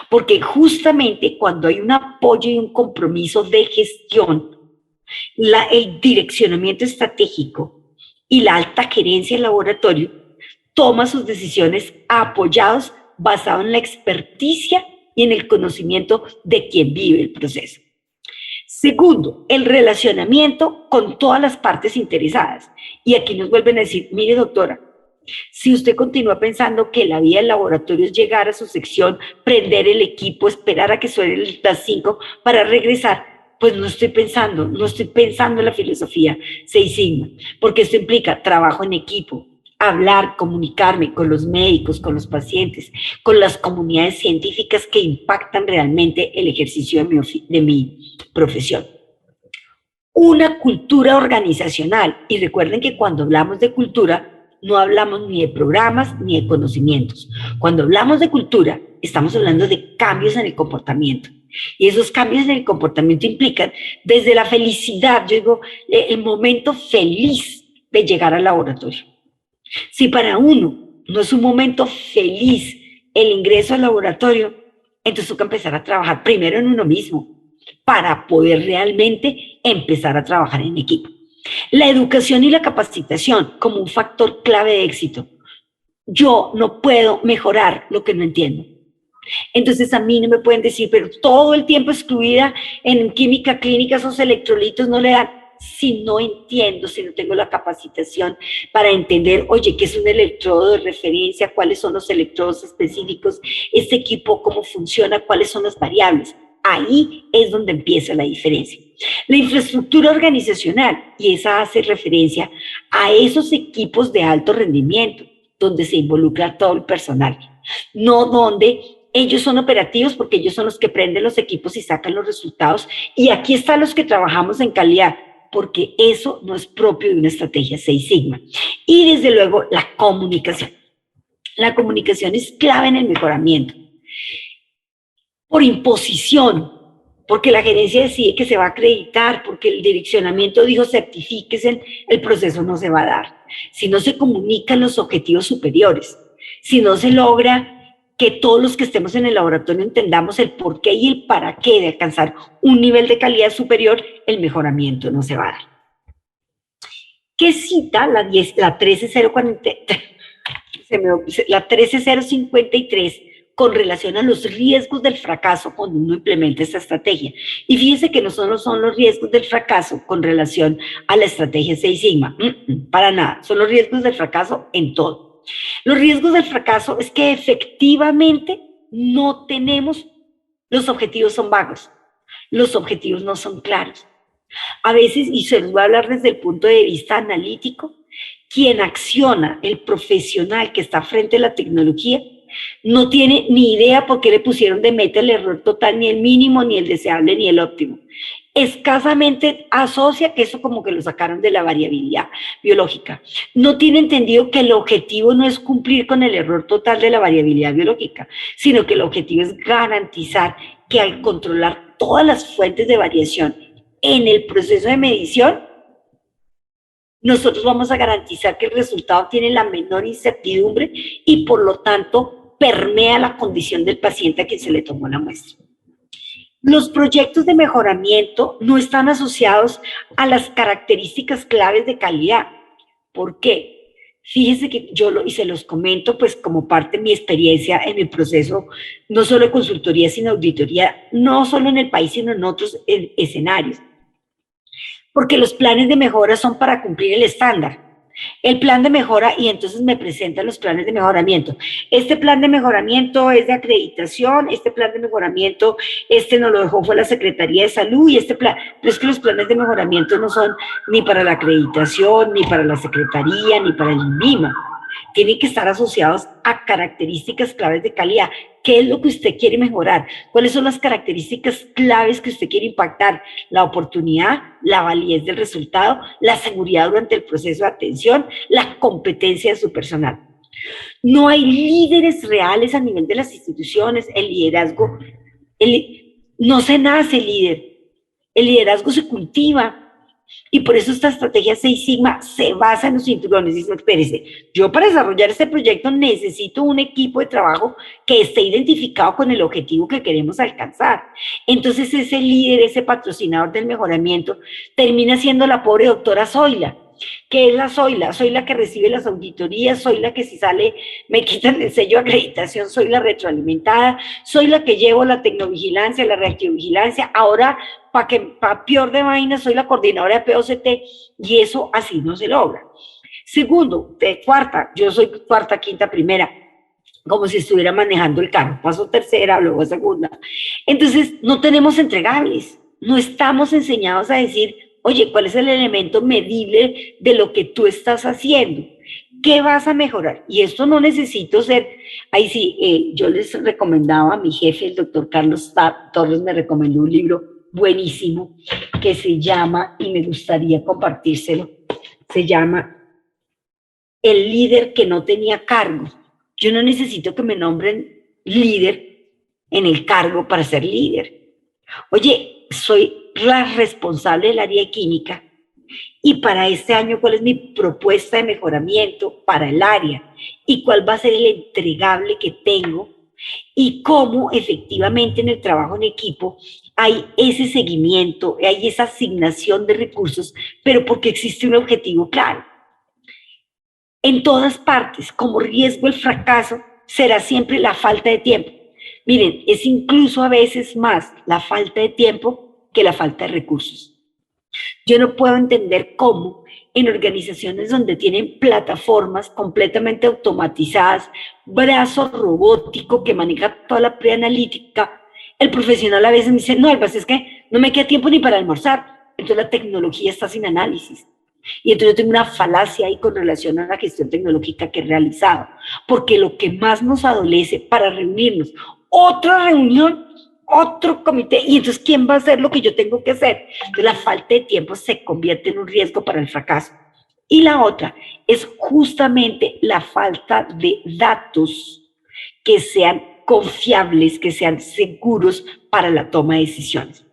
Porque justamente cuando hay un apoyo y un compromiso de gestión, el direccionamiento estratégico y la alta gerencia del laboratorio toma sus decisiones apoyados basado en la experticia y en el conocimiento de quien vive el proceso. Segundo, el relacionamiento con todas las partes interesadas. Y aquí nos vuelven a decir, mire doctora, si usted continúa pensando que la vida del laboratorio es llegar a su sección, prender el equipo, esperar a que suene las 5 para regresar, pues no estoy pensando en la filosofía 6 Sigma, porque esto implica trabajo en equipo, hablar, comunicarme con los médicos, con los pacientes, con las comunidades científicas que impactan realmente el ejercicio de mi profesión. Una cultura organizacional, y recuerden que cuando hablamos de cultura, no hablamos ni de programas ni de conocimientos. Cuando hablamos de cultura, estamos hablando de cambios en el comportamiento. Y esos cambios en el comportamiento implican desde la felicidad, yo digo, el momento feliz de llegar al laboratorio. Si para uno no es un momento feliz el ingreso al laboratorio, entonces toca empezar a trabajar primero en uno mismo para poder realmente empezar a trabajar en equipo. La educación y la capacitación como un factor clave de éxito. Yo no puedo mejorar lo que no entiendo. Entonces a mí no me pueden decir, pero todo el tiempo excluida en química clínica, esos electrolitos no le dan. Si no entiendo, si no tengo la capacitación para entender, oye, ¿qué es un electrodo de referencia? ¿Cuáles son los electrodos específicos? Este equipo, ¿cómo funciona? ¿Cuáles son las variables? Ahí es donde empieza la diferencia. La infraestructura organizacional, y esa hace referencia a esos equipos de alto rendimiento, donde se involucra todo el personal.
no donde ellos son operativos porque ellos son los que prenden los equipos y sacan los resultados. Y aquí están los que trabajamos en calidad, porque eso no es propio de una estrategia Seis Sigma. Y desde luego la comunicación. La comunicación es clave en el mejoramiento. Por imposición, porque la gerencia decide que se va a acreditar, porque el direccionamiento dijo certifíquese, el proceso no se va a dar. Si no se comunican los objetivos superiores, si no se logra que todos los que estemos en el laboratorio entendamos el por qué y el para qué de alcanzar un nivel de calidad superior, el mejoramiento no se va a dar. ¿Qué cita la 13053 con relación a los riesgos del fracaso cuando uno implementa esta estrategia? Y fíjense que no solo son los riesgos del fracaso con relación a la estrategia Seis Sigma, para nada, son los riesgos del fracaso en todo. Los riesgos del fracaso es que efectivamente no tenemos, los objetivos son vagos, los objetivos no son claros. A veces, y se los voy a hablar desde el punto de vista analítico, quien acciona, el profesional que está frente a la tecnología, no tiene ni idea por qué le pusieron de meta el error total, ni el mínimo, ni el deseable, ni el óptimo. Escasamente asocia que eso como que lo sacaron de la variabilidad biológica. No tiene entendido que el objetivo no es cumplir con el error total de la variabilidad biológica, sino que el objetivo es garantizar que al controlar todas las fuentes de variación en el proceso de medición, nosotros vamos a garantizar que el resultado tiene la menor incertidumbre y por lo tanto permea la condición del paciente a quien se le tomó la muestra. Los proyectos de mejoramiento no están asociados a las características claves de calidad. ¿Por qué? Fíjense que y se los comento pues como parte de mi experiencia en el proceso, no solo de consultoría, sino auditoría, no solo en el país, sino en otros escenarios. Porque los planes de mejora son para cumplir el estándar. El plan de mejora, y entonces me presentan los planes de mejoramiento. Este plan de mejoramiento es de acreditación, este plan de mejoramiento, nos lo dejó fue la Secretaría de Salud, y este plan, pero es que los planes de mejoramiento no son ni para la acreditación, ni para la Secretaría, ni para el INVIMA. Tienen que estar asociados a características claves de calidad. ¿Qué es lo que usted quiere mejorar? ¿Cuáles son las características claves que usted quiere impactar? La oportunidad, la validez del resultado, la seguridad durante el proceso de atención, la competencia de su personal. No hay líderes reales a nivel de las instituciones. El liderazgo, no se nace líder. El liderazgo se cultiva. Y por eso esta estrategia Seis Sigma se basa en los cinturones. Dice, espérese, yo para desarrollar este proyecto necesito un equipo de trabajo que esté identificado con el objetivo que queremos alcanzar. Entonces ese líder, ese patrocinador del mejoramiento, termina siendo la pobre doctora Zoila. ¿Qué es la Zoila? Soy la que recibe las auditorías, soy la que si sale me quitan el sello de acreditación, soy la retroalimentada, soy la que llevo la tecnovigilancia, la reactivovigilancia, ahora para peor de vaina soy la coordinadora de POCT y eso así no se logra. Segundo, cuarta, yo soy cuarta, quinta, primera, como si estuviera manejando el carro, paso tercera, luego segunda. Entonces no tenemos entregables, no estamos enseñados a decir, oye, ¿cuál es el elemento medible de lo que tú estás haciendo? ¿Qué vas a mejorar? Y esto no necesito ser, ahí sí, yo les recomendaba a mi jefe, el doctor Carlos Torres, me recomendó un libro buenísimo que se llama, y me gustaría compartírselo, se llama El líder que no tenía cargo. Yo no necesito que me nombren líder en el cargo para ser líder. Oye, soy la responsable del área de química y para este año, ¿cuál es mi propuesta de mejoramiento para el área? ¿Y cuál va a ser el entregable que tengo? Y cómo efectivamente en el trabajo en equipo hay ese seguimiento, hay esa asignación de recursos, pero porque existe un objetivo claro. En todas partes, como riesgo el fracaso, será siempre la falta de tiempo. Miren, es incluso a veces más la falta de tiempo que la falta de recursos. Yo no puedo entender cómo en organizaciones donde tienen plataformas completamente automatizadas, brazo robótico que maneja toda la preanalítica, el profesional a veces me dice, no, Alba, es que no me queda tiempo ni para almorzar. Entonces la tecnología está sin análisis. Y entonces yo tengo una falacia ahí con relación a la gestión tecnológica que he realizado, porque lo que más nos adolece para reunirnos, otra reunión, otro comité, y entonces ¿quién va a hacer lo que yo tengo que hacer? Entonces la falta de tiempo se convierte en un riesgo para el fracaso. Y la otra es justamente la falta de datos que sean confiables, que sean seguros para la toma de decisiones.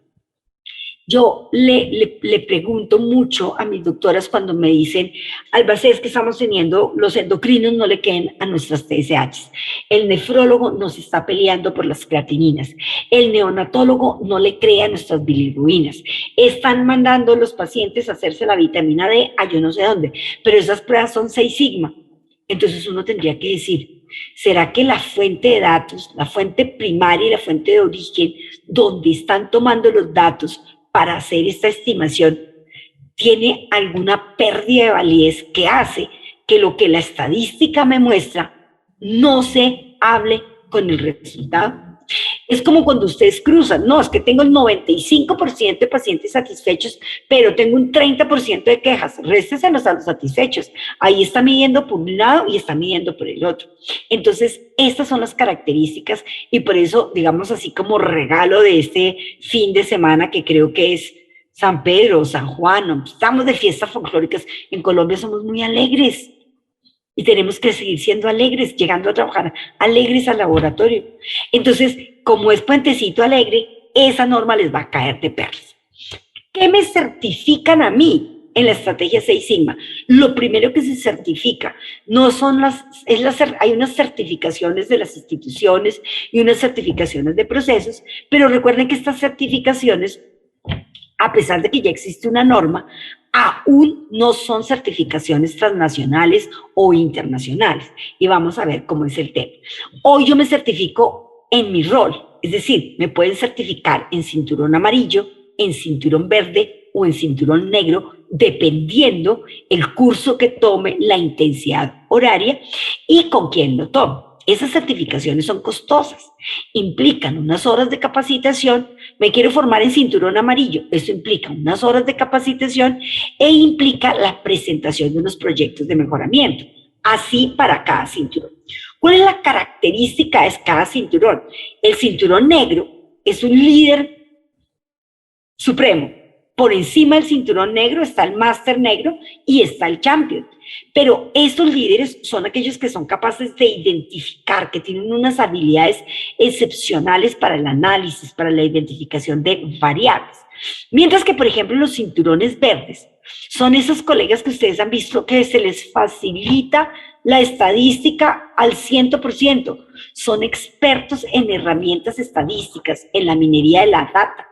Yo le pregunto mucho a mis doctoras cuando me dicen, Albacés, que estamos teniendo, los endocrinos no le queden a nuestras TSH, el nefrólogo nos está peleando por las creatininas, el neonatólogo no le cree a nuestras bilirrubinas, están mandando los pacientes a hacerse la vitamina D a yo no sé dónde, pero esas pruebas son 6 sigma. Entonces uno tendría que decir, ¿será que la fuente de datos, la fuente primaria y la fuente de origen, donde están tomando los datos para hacer esta estimación, tiene alguna pérdida de validez que hace que lo que la estadística me muestra no se hable con el resultado? Es como cuando ustedes cruzan, no, es que tengo el 95% de pacientes satisfechos, pero tengo un 30% de quejas, résteselos a los satisfechos. Ahí está midiendo por un lado y está midiendo por el otro. Entonces, estas son las características y por eso, digamos así como regalo de este fin de semana que creo que es San Pedro, San Juan, estamos de fiestas folclóricas, en Colombia somos muy alegres. Y tenemos que seguir siendo alegres, llegando a trabajar alegres al laboratorio. Entonces, como es puentecito alegre, esa norma les va a caer de perlas. ¿Qué me certifican a mí en la estrategia 6 Sigma? Lo primero que se certifica no son hay unas certificaciones de las instituciones y unas certificaciones de procesos, pero recuerden que estas certificaciones, a pesar de que ya existe una norma, aún no son certificaciones transnacionales o internacionales. Y vamos a ver cómo es el tema. Hoy yo me certifico en mi rol, es decir, me pueden certificar en cinturón amarillo, en cinturón verde o en cinturón negro, dependiendo el curso que tome, la intensidad horaria y con quién lo tome. Esas certificaciones son costosas, implican unas horas de capacitación. Me quiero formar en cinturón amarillo, eso implica unas horas de capacitación e implica la presentación de unos proyectos de mejoramiento, así para cada cinturón. ¿Cuál es la característica de cada cinturón? El cinturón negro es un líder supremo. Por encima del cinturón negro está el máster negro y está el champion. Pero estos líderes son aquellos que son capaces de identificar, que tienen unas habilidades excepcionales para el análisis, para la identificación de variables. Mientras que, por ejemplo, los cinturones verdes son esos colegas que ustedes han visto que se les facilita la estadística al 100%. Son expertos en herramientas estadísticas, en la minería de la data.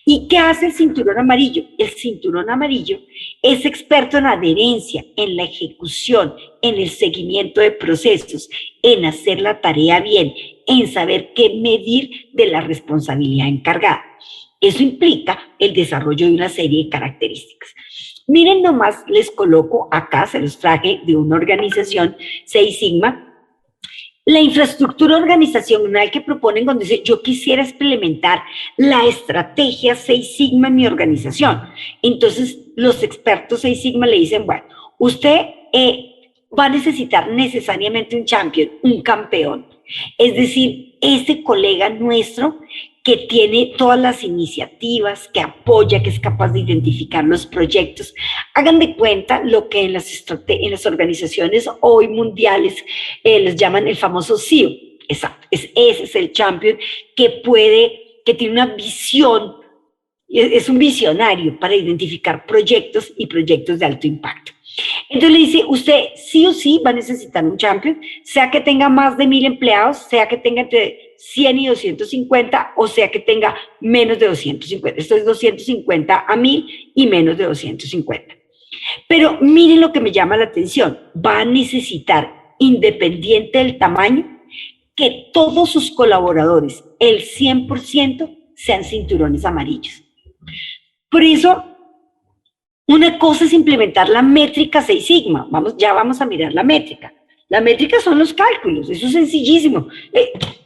¿Y qué hace el cinturón amarillo? El cinturón amarillo es experto en adherencia, en la ejecución, en el seguimiento de procesos, en hacer la tarea bien, en saber qué medir de la responsabilidad encargada. Eso implica el desarrollo de una serie de características. Miren nomás, les coloco acá, se los traje de una organización 6 Sigma, la infraestructura organizacional que proponen cuando dice yo quisiera implementar la estrategia 6 Sigma en mi organización. Entonces los expertos 6 Sigma le dicen, bueno, usted va a necesitar necesariamente un champion, un campeón. Es decir, ese colega nuestro que tiene todas las iniciativas, que apoya, que es capaz de identificar los proyectos. Hagan de cuenta lo que en las organizaciones hoy mundiales les llaman el famoso CEO. Exacto, ese es el champion que tiene una visión, es un visionario para identificar proyectos y proyectos de alto impacto. Entonces le dice, usted sí o sí va a necesitar un champion, sea que tenga más de 1000 empleados, sea que tenga entre 100 y 250, o sea que tenga menos de 250. Esto es 250 a 1000 y menos de 250. Pero miren lo que me llama la atención, va a necesitar, independiente del tamaño, que todos sus colaboradores, el 100%, sean cinturones amarillos. Por eso, una cosa es implementar la métrica 6 Sigma. Ya vamos a mirar la métrica. La métrica son los cálculos, eso es sencillísimo.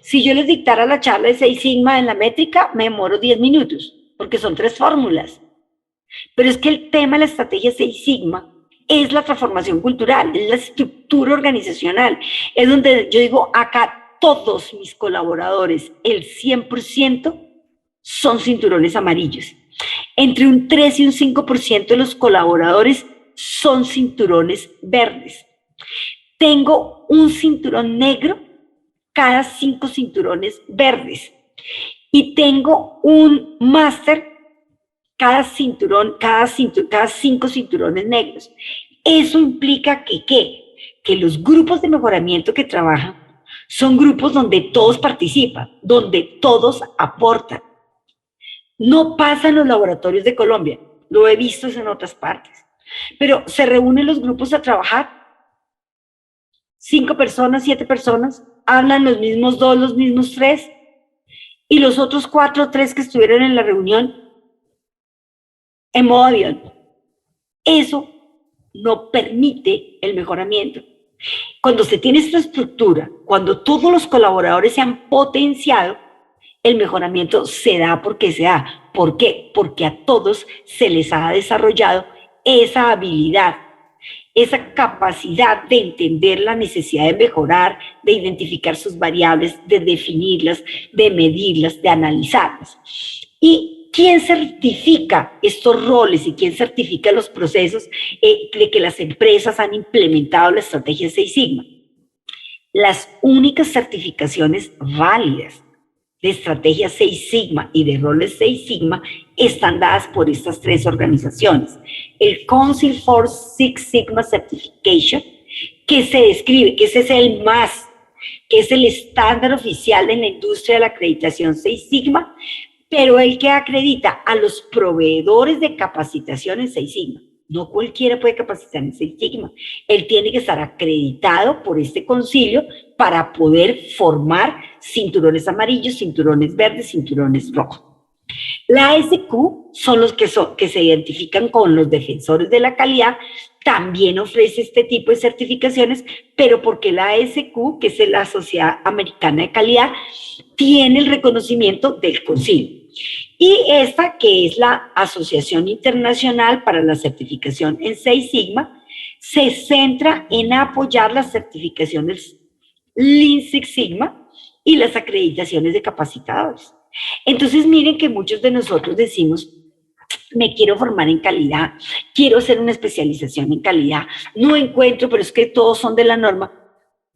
Si yo les dictara la charla de 6 Sigma en la métrica, me demoro 10 minutos, porque son 3 fórmulas. Pero es que el tema de la estrategia Seis Sigma es la transformación cultural, es la estructura organizacional, es donde yo digo, acá todos mis colaboradores, el 100%, son cinturones amarillos. Entre un 3 y un 5% de los colaboradores son cinturones verdes. Tengo un cinturón negro cada 5 cinturones verdes. Y tengo un máster cada 5 cinturones negros. Eso implica que los grupos de mejoramiento que trabajan son grupos donde todos participan, donde todos aportan. No pasa en los laboratorios de Colombia, lo he visto en otras partes, pero se reúnen los grupos a trabajar, 5 personas, 7 personas, hablan los mismos 2, los mismos 3, y los otros 4 o 3 que estuvieron en la reunión en modo avión. Eso no permite el mejoramiento. Cuando se tiene esta estructura, cuando todos los colaboradores se han potenciado, el mejoramiento se da porque se da. ¿Por qué? Porque a todos se les ha desarrollado esa habilidad, esa capacidad de entender la necesidad de mejorar, de identificar sus variables, de definirlas, de medirlas, de analizarlas. ¿Y quién certifica estos roles y quién certifica los procesos de que las empresas han implementado la estrategia Seis Sigma? Las únicas certificaciones válidas de estrategia Seis Sigma y de roles Seis Sigma están dadas por estas 3 organizaciones. El Council for Six Sigma Certification, que se describe, que ese es el MAS, que es el estándar oficial en la industria de la acreditación Seis Sigma, pero el que acredita a los proveedores de capacitación en Seis Sigma. No cualquiera puede capacitar en Seis Sigma. Él tiene que estar acreditado por este concilio para poder formar cinturones amarillos, cinturones verdes, cinturones rojos. La ASQ son los que se identifican con los defensores de la calidad, también ofrece este tipo de certificaciones, pero porque la ASQ, que es la Sociedad Americana de Calidad, tiene el reconocimiento del concilio. Y esta, que es la Asociación Internacional para la Certificación en Seis Sigma, se centra en apoyar las certificaciones Lean Six Sigma y las acreditaciones de capacitadores. Entonces, miren que muchos de nosotros decimos, me quiero formar en calidad, quiero hacer una especialización en calidad, no encuentro, pero es que todos son de la norma.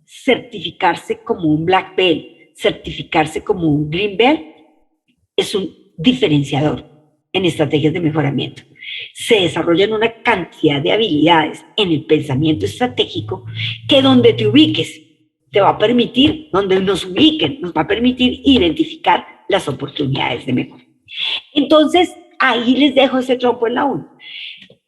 Certificarse como un Black Belt, certificarse como un Green Belt, es un diferenciador en estrategias de mejoramiento. Se desarrollan una cantidad de habilidades en el pensamiento estratégico que donde te ubiques te va a permitir, donde nos ubiquen, nos va a permitir identificar las oportunidades de mejora. Entonces, ahí les dejo ese trompo en la 1.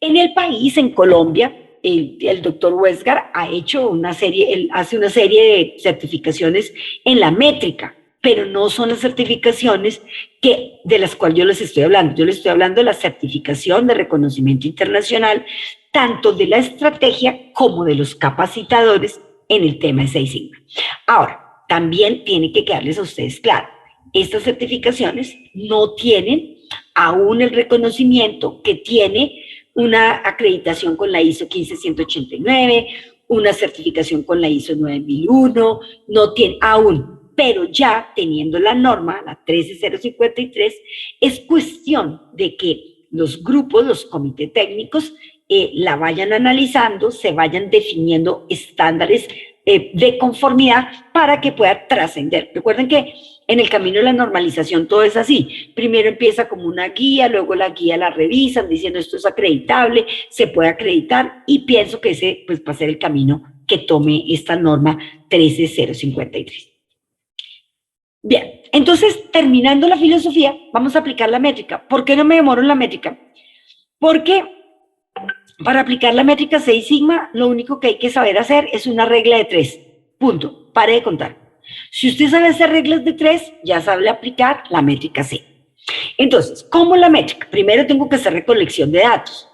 En el país, en Colombia, el doctor Westgar ha hecho una serie, él hace una serie de certificaciones en la métrica, pero no son las certificaciones de las cuales yo les estoy hablando. Yo les estoy hablando de la certificación de reconocimiento internacional, tanto de la estrategia como de los capacitadores en el tema de Seis Sigma. Ahora, también tiene que quedarles a ustedes claro, estas certificaciones no tienen aún el reconocimiento que tiene una acreditación con la ISO 15189, una certificación con la ISO 9001, no tiene aún. Pero ya teniendo la norma, la 13053, es cuestión de que los grupos, los comités técnicos, la vayan analizando, se vayan definiendo estándares de conformidad para que pueda trascender. Recuerden que en el camino de la normalización todo es así. Primero empieza como una guía, luego la guía la revisan diciendo esto es acreditable, se puede acreditar y pienso que ese pues, va a ser el camino que tome esta norma 13053. Bien, entonces, terminando la filosofía, vamos a aplicar la métrica. ¿Por qué no me demoro en la métrica? Porque para aplicar la métrica Seis Sigma, lo único que hay que saber hacer es una regla de 3. Punto. Pare de contar. Si usted sabe hacer reglas de 3, ya sabe aplicar la métrica C. Entonces, ¿cómo la métrica? Primero tengo que hacer recolección de datos.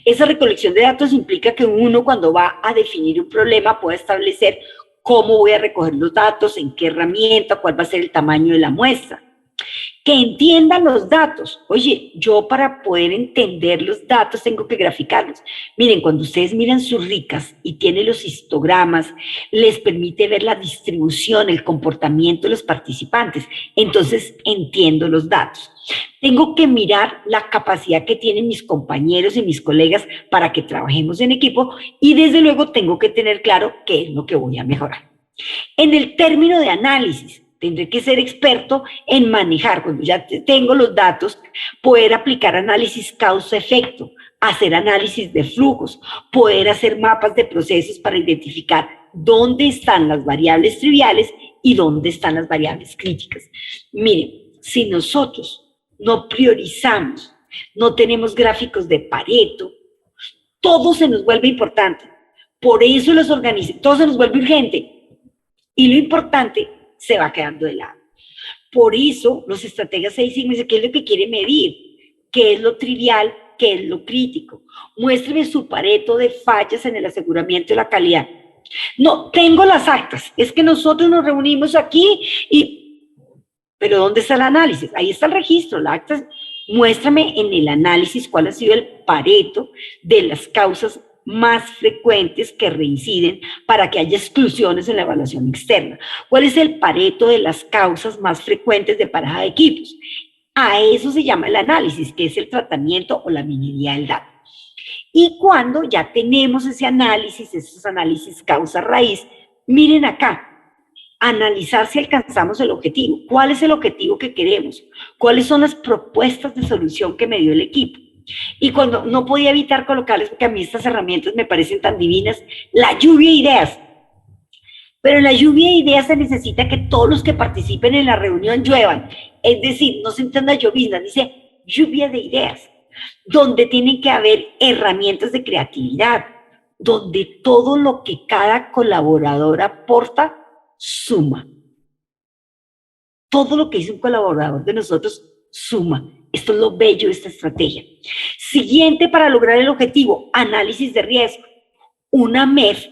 Esa recolección de datos implica que uno, cuando va a definir un problema, pueda establecer cómo voy a recoger los datos, en qué herramienta, cuál va a ser el tamaño de la muestra. Que entiendan los datos. Oye, yo para poder entender los datos tengo que graficarlos. Miren, cuando ustedes miran sus ricas y tienen los histogramas, les permite ver la distribución, el comportamiento de los participantes. Entonces, entiendo los datos. Tengo que mirar la capacidad que tienen mis compañeros y mis colegas para que trabajemos en equipo y desde luego tengo que tener claro qué es lo que voy a mejorar. En el término de análisis, tendré que ser experto en manejar, cuando ya tengo los datos, poder aplicar análisis causa-efecto, hacer análisis de flujos, poder hacer mapas de procesos para identificar dónde están las variables triviales y dónde están las variables críticas. Miren, si nosotros no priorizamos, no tenemos gráficos de Pareto, todo se nos vuelve importante. Por eso los organizamos, todo se nos vuelve urgente. Y lo importante se va quedando de lado. Por eso los estrategas 6 Sigma dicen qué es lo que quiere medir, qué es lo trivial, qué es lo crítico. Muéstreme su Pareto de fallas en el aseguramiento de la calidad. No, tengo las actas, es que nosotros nos reunimos aquí y... Pero ¿dónde está el análisis? Ahí está el registro, la acta. Muéstrame en el análisis cuál ha sido el Pareto de las causas más frecuentes que reinciden para que haya exclusiones en la evaluación externa. ¿Cuál es el Pareto de las causas más frecuentes de pareja de equipos? A eso se llama el análisis, que es el tratamiento o la minería del dato. Y cuando ya tenemos ese análisis, esos análisis causa-raíz, miren acá, analizar si alcanzamos el objetivo. ¿Cuál es el objetivo que queremos? ¿Cuáles son las propuestas de solución que me dio el equipo? Y cuando no podía evitar colocarles, porque a mí estas herramientas me parecen tan divinas, la lluvia de ideas. Pero en la lluvia de ideas se necesita que todos los que participen en la reunión lluevan. Es decir, no se entienda llovizna, dice lluvia de ideas, donde tienen que haber herramientas de creatividad, donde todo lo que cada colaborador aporta suma. Todo lo que dice un colaborador de nosotros suma. Esto es lo bello de esta estrategia. Siguiente para lograr el objetivo, análisis de riesgo. Una MEF,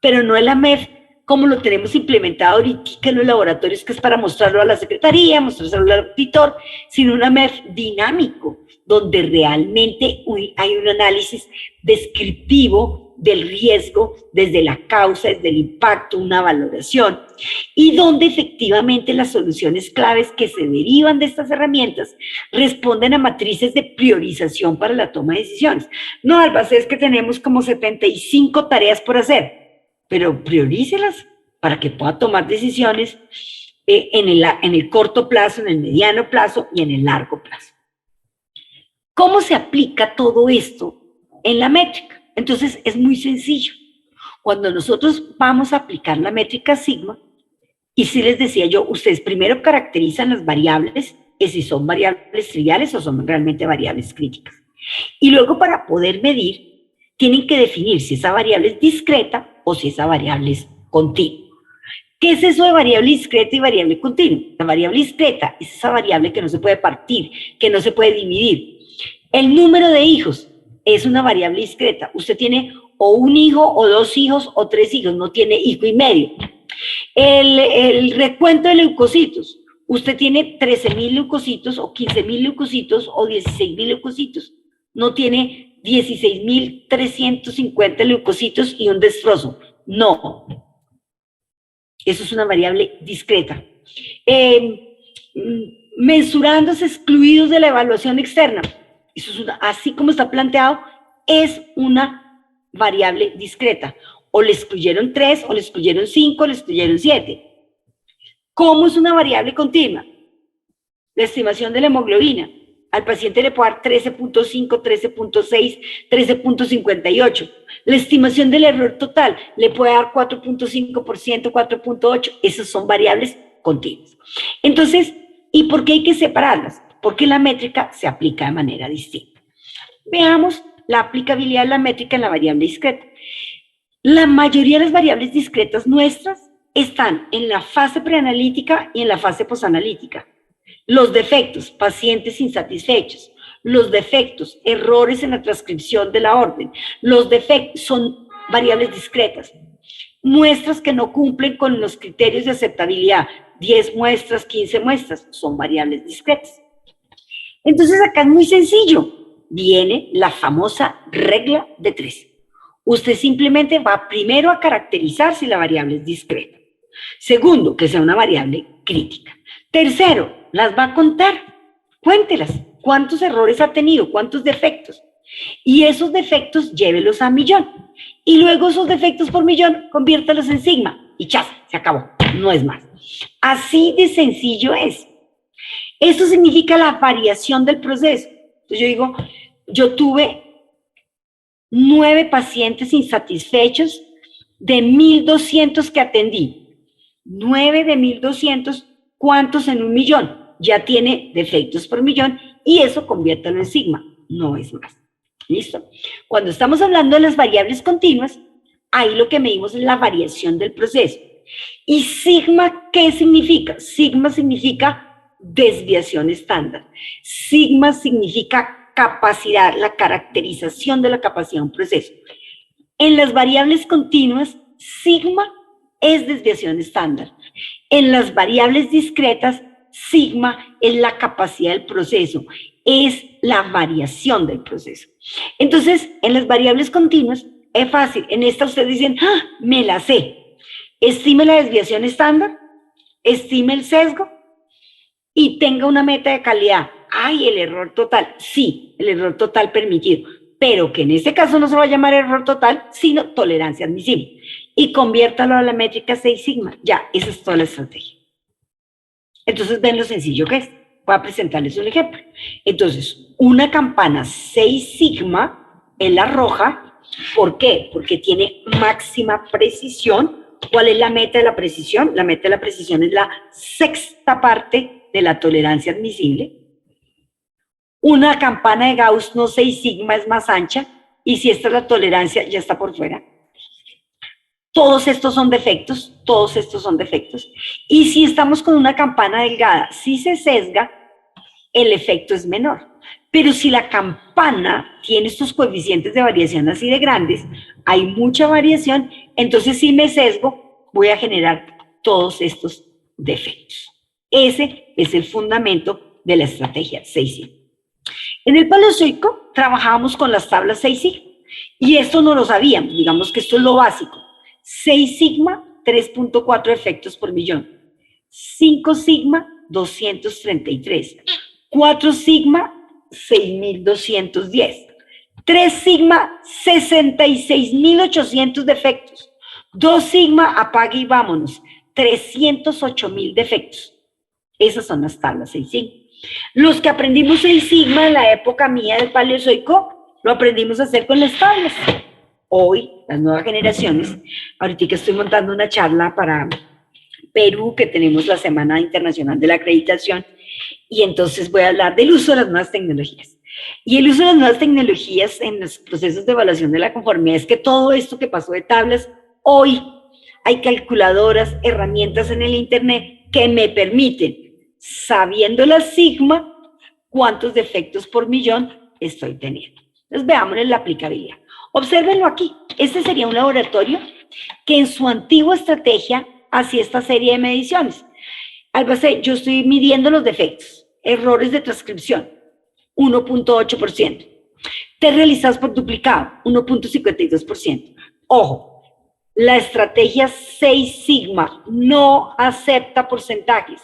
pero no es la MEF como lo tenemos implementado ahorita en los laboratorios, que es para mostrarlo a la secretaría, mostrarlo al auditor, sino una MEF dinámico, donde realmente hay un análisis descriptivo del riesgo desde la causa, desde el impacto, una valoración, y donde efectivamente las soluciones claves que se derivan de estas herramientas responden a matrices de priorización para la toma de decisiones. No, Alba, es que tenemos como 75 tareas por hacer, pero priorícelas para que pueda tomar decisiones en el corto plazo, en el mediano plazo y en el largo plazo. ¿Cómo se aplica todo esto en la métrica? Entonces, es muy sencillo. Cuando nosotros vamos a aplicar la métrica sigma, y si les decía yo, ustedes primero caracterizan las variables, si son variables triviales o son realmente variables críticas. Y luego, para poder medir, tienen que definir si esa variable es discreta o si esa variable es continua. ¿Qué es eso de variable discreta y variable continua? La variable discreta es esa variable que no se puede partir, que no se puede dividir. El número de hijos es una variable discreta. Usted tiene o un hijo, o dos hijos, o tres hijos, no tiene hijo y medio. El recuento de leucocitos. Usted tiene 13.000 leucocitos, o 15.000 leucocitos, o 16.000 leucocitos. No tiene 16.350 leucocitos y un destrozo. No. Eso es una variable discreta. Mensurándose excluidos de la evaluación externa. Eso es así como está planteado, es una variable discreta. O le excluyeron 3, o le excluyeron 5, o le excluyeron 7. ¿Cómo es una variable continua? La estimación de la hemoglobina. Al paciente le puede dar 13.5, 13.6, 13.58. La estimación del error total le puede dar 4.5%, 4.8%. Esas son variables continuas. Entonces, ¿y por qué hay que separarlas? Porque la métrica se aplica de manera distinta. Veamos la aplicabilidad de la métrica en la variable discreta. La mayoría de las variables discretas nuestras están en la fase preanalítica y en la fase posanalítica. Los defectos, pacientes insatisfechos. Los defectos, errores en la transcripción de la orden. Los defectos son variables discretas. Muestras que no cumplen con los criterios de aceptabilidad, 10 muestras, 15 muestras, son variables discretas. Entonces acá es muy sencillo, viene la famosa regla de 3. Usted simplemente va primero a caracterizar si la variable es discreta. Segundo, que sea una variable crítica. Tercero, las va a contar. Cuéntelas. ¿Cuántos errores ha tenido? ¿Cuántos defectos? Y esos defectos llévelos a millón. Y luego esos defectos por millón, conviértalos en sigma. Y chas, se acabó. No es más. Así de sencillo es. Eso significa la variación del proceso. Entonces yo digo, yo tuve 9 pacientes insatisfechos de 1.200 que atendí. 9 de 1.200, ¿cuántos en un millón? Ya tiene defectos por millón y eso conviértalo en sigma, no es más. ¿Listo? Cuando estamos hablando de las variables continuas, ahí lo que medimos es la variación del proceso. ¿Y sigma qué significa? Sigma significa desviación estándar. Sigma significa capacidad, la caracterización de la capacidad de un proceso. En las variables continuas, sigma es desviación estándar. En las variables discretas, sigma es la capacidad del proceso, es la variación del proceso. Entonces, en las variables continuas, es fácil. En esta ustedes dicen, ¡ah, me la sé! Estime la desviación estándar, estime el sesgo y tenga una meta de calidad. ¡Ay, el error total! Sí, el error total permitido, pero que en este caso no se va a llamar error total, sino tolerancia admisible. Y conviértalo a la métrica 6 sigma. Ya, esa es toda la estrategia. Entonces, ven lo sencillo que es. Voy a presentarles un ejemplo. Entonces, una campana 6 sigma es la roja. ¿Por qué? Porque tiene máxima precisión. ¿Cuál es la meta de la precisión? La meta de la precisión es la sexta parte de la tolerancia admisible. Una campana de Gauss no 6 sigma es más ancha, y si esta es la tolerancia, ya está por fuera. Todos estos son defectos, todos estos son defectos. Y si estamos con una campana delgada, si se sesga, el efecto es menor. Pero si la campana tiene estos coeficientes de variación así de grandes, hay mucha variación, entonces si me sesgo, voy a generar todos estos defectos. Ese es el fundamento de la estrategia 6 sigma. En el Paleozoico trabajábamos con las tablas 6 sigma, y esto no lo sabíamos, digamos que esto es lo básico. 6 sigma, 3.4 efectos por millón. 5 sigma, 233. 4 sigma, 6.210. 3 sigma, 66.800 defectos. 2 sigma, apague y vámonos, 308.000 defectos. Esas son las tablas 6 sigma. Los que aprendimos 6 sigma en la época mía del Paleozoico, lo aprendimos a hacer con las tablas. Hoy, las nuevas generaciones, ahorita estoy montando una charla para Perú, que tenemos la Semana Internacional de la Acreditación, y entonces voy a hablar del uso de las nuevas tecnologías. Y el uso de las nuevas tecnologías en los procesos de evaluación de la conformidad es que todo esto que pasó de tablas, hoy hay calculadoras, herramientas en el Internet que me permiten, sabiendo la sigma, cuántos defectos por millón estoy teniendo. Entonces veamos la aplicabilidad. Obsérvenlo aquí. Este sería un laboratorio que en su antigua estrategia hacía esta serie de mediciones. Albacete, yo estoy midiendo los defectos, errores de transcripción, 1.8%. Test realizados por duplicado, 1.52%. Ojo, la estrategia 6 sigma no acepta porcentajes,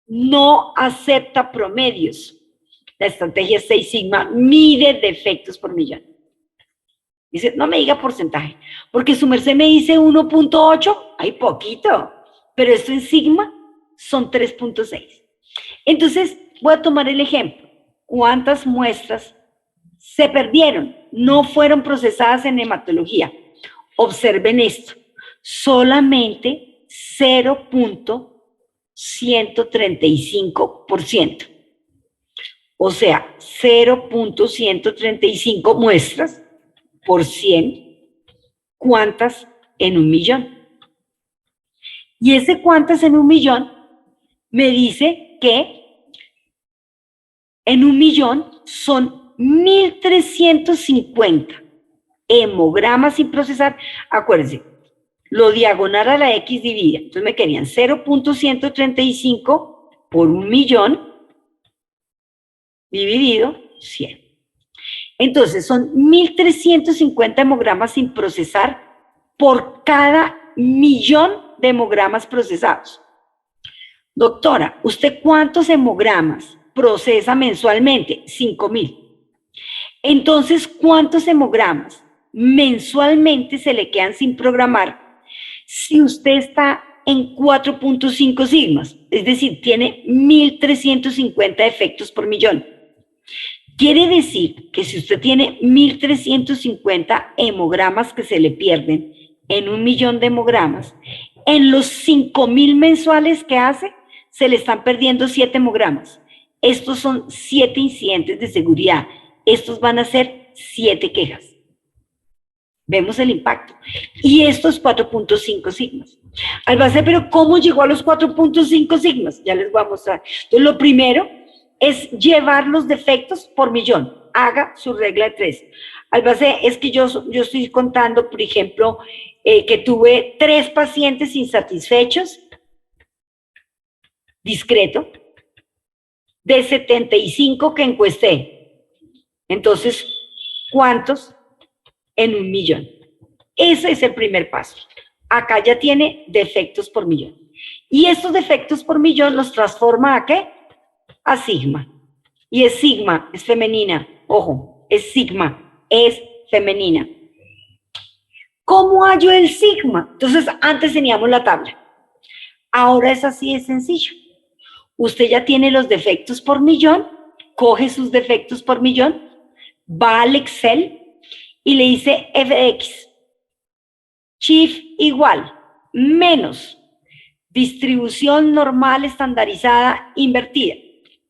no acepta promedios. La estrategia 6 sigma mide defectos por millón. Dice, no me diga porcentaje, porque su merced me dice 1.8, hay poquito, pero esto en sigma son 3.6. Entonces, voy a tomar el ejemplo. ¿Cuántas muestras se perdieron? No fueron procesadas en hematología. Observen esto, solamente 0.135%. O sea, 0.135 muestras por 100, ¿cuántas en un millón? Y ese cuántas en un millón me dice que en un millón son 1.350 hemogramas sin procesar. Acuérdense, lo diagonal a la X dividida. Entonces me quedarían 0.135 por 1.000.000 dividido 100. Entonces son 1.350 hemogramas sin procesar por cada 1.000.000 de hemogramas procesados. Doctora, ¿usted cuántos hemogramas procesa mensualmente? 5.000. Entonces, ¿cuántos hemogramas mensualmente se le quedan sin programar si usted está en 4.5 sigmas? Es decir, tiene 1.350 defectos por millón. Quiere decir que si usted tiene 1.350 hemogramas que se le pierden en 1.000.000 de hemogramas, en los 5.000 mensuales que hace, se le están perdiendo 7 hemogramas. Estos son 7 incidentes de seguridad. Estos van a ser 7 quejas. Vemos el impacto. Y estos 4.5 sigmas. Albacete, pero ¿cómo llegó a los 4.5 sigmas? Ya les voy a mostrar. Entonces, lo primero es llevar los defectos por millón. Haga su regla de 3. Albacete, es que yo estoy contando, por ejemplo, que tuve 3 pacientes insatisfechos, discreto, de 75 que encuesté. Entonces, ¿cuántos? En 1.000.000. Ese es el primer paso. Acá ya tiene defectos por millón. Y estos defectos por millón los transforma ¿a qué? A sigma. Y es sigma, es femenina. Ojo, es sigma, es femenina. ¿Cómo hallo el sigma? Entonces, antes teníamos la tabla. Ahora es así de sencillo. Usted ya tiene los defectos por millón, coge sus defectos por millón, va al Excel y le dice f de x, chief igual, menos distribución normal estandarizada invertida,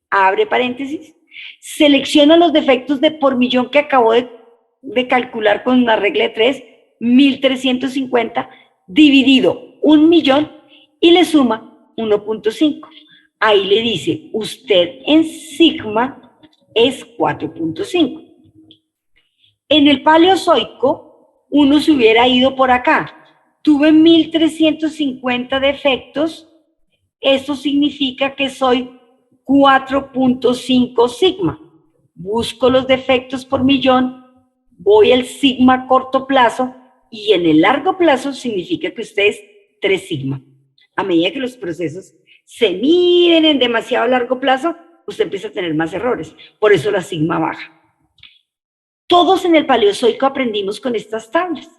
abre paréntesis, selecciona los defectos de por millón que acabo de calcular con una regla de 3, 1.350, dividido 1.000.000 y le suma 1.5. Ahí le dice, usted en sigma es 4.5. En el Paleozoico, uno se hubiera ido por acá. Tuve 1.350 defectos, eso significa que soy 4.5 sigma. Busco los defectos por millón, voy al sigma a corto plazo y en el largo plazo significa que usted es 3 sigma. A medida que los procesos se miden en demasiado largo plazo, usted empieza a tener más errores. Por eso la sigma baja. Todos en el Paleozoico aprendimos con estas tablas.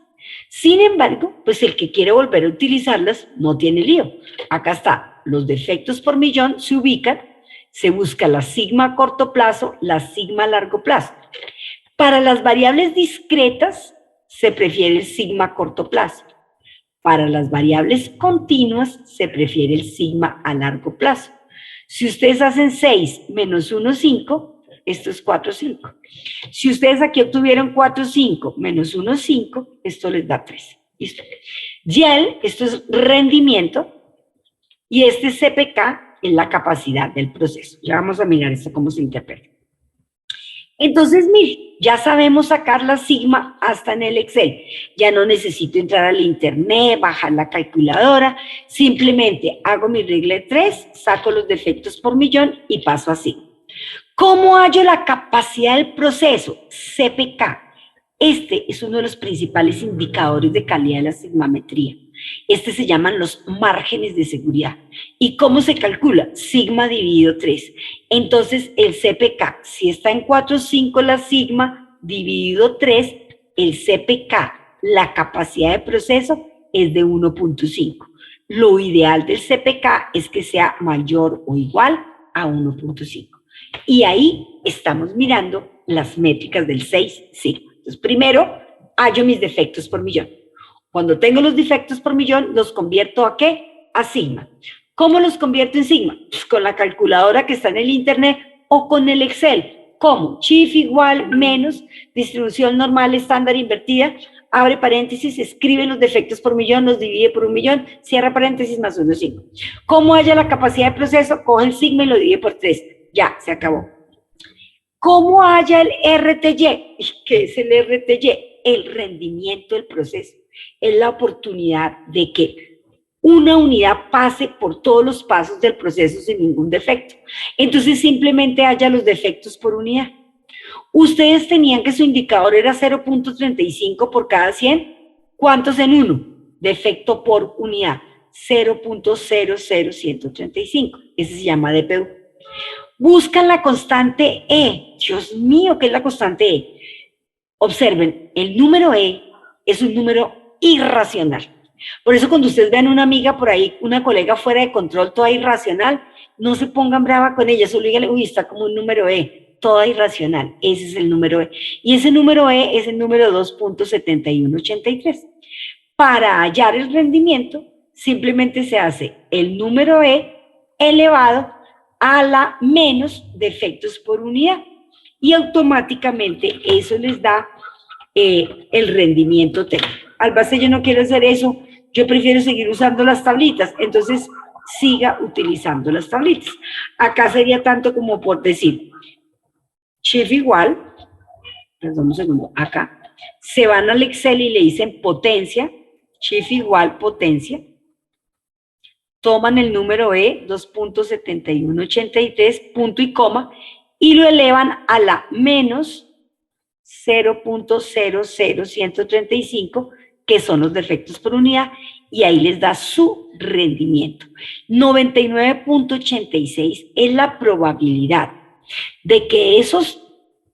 Sin embargo, pues el que quiere volver a utilizarlas no tiene lío. Acá está, los defectos por millón se ubican, se busca la sigma a corto plazo, la sigma a largo plazo. Para las variables discretas se prefiere el sigma a corto plazo. Para las variables continuas se prefiere el sigma a largo plazo. Si ustedes hacen 6 menos 1, 5, esto es 4, 5. Si ustedes aquí obtuvieron 4, 5 menos 1, 5, esto les da 3. ¿Listo? YEL, esto es rendimiento, y este CPK es la capacidad del proceso. Ya vamos a mirar esto cómo se interpreta. Entonces, mire, ya sabemos sacar la sigma hasta en el Excel. Ya no necesito entrar al internet, bajar la calculadora. Simplemente hago mi regla de 3, saco los defectos por millón y paso así. ¿Cómo hallo la capacidad del proceso? CPK. Este es uno de los principales indicadores de calidad de la sigmametría. Este se llaman los márgenes de seguridad. ¿Y cómo se calcula? Sigma dividido 3. Entonces, el CPK, si está en 4,5 la sigma dividido 3, el CPK, la capacidad de proceso, es de 1.5. Lo ideal del CPK es que sea mayor o igual a 1.5. Y ahí estamos mirando las métricas del 6 sigma. Entonces, primero, hallo mis defectos por millón. Cuando tengo los defectos por millón, los convierto ¿a qué? A sigma. ¿Cómo los convierto en sigma? Pues con la calculadora que está en el internet o con el Excel. ¿Cómo? Chief igual menos distribución normal estándar invertida, abre paréntesis, escribe los defectos por millón, los divide por 1.000.000, cierra paréntesis más 1,5. ¿Cómo haya la capacidad de proceso? Coge el sigma y lo divide por 3. Ya, se acabó. ¿Cómo haya el RTY? ¿Qué es el RTY? El rendimiento del proceso. es la oportunidad de que una unidad pase por todos los pasos del proceso sin ningún defecto. Entonces simplemente haya los defectos por unidad. Ustedes tenían que su indicador era 0.35 por cada 100. ¿Cuántos en uno? Defecto por unidad, 0.00135. Ese se llama DPU. Buscan la constante E. Dios mío, ¿qué es la constante E? Observen, el número E es un número irracional. Por eso cuando ustedes vean una amiga por ahí, una colega fuera de control, toda irracional, no se pongan brava con ella, solo díganle, uy, está como un número E, toda irracional. Ese es el número E. Y ese número E es el número 2.7183. Para hallar el rendimiento, simplemente se hace el número E elevado a la menos defectos por unidad. Y automáticamente eso les da el rendimiento técnico. Al base yo no quiero hacer eso, yo prefiero seguir usando las tablitas, entonces siga utilizando las tablitas. Acá sería tanto como por decir, shift igual, perdón un segundo, acá, se van al Excel y le dicen potencia, shift igual potencia, toman el número E, 2.7183, punto y coma, y lo elevan a la menos 0.00135, que son los defectos por unidad, y ahí les da su rendimiento. 99.86 es la probabilidad de que esos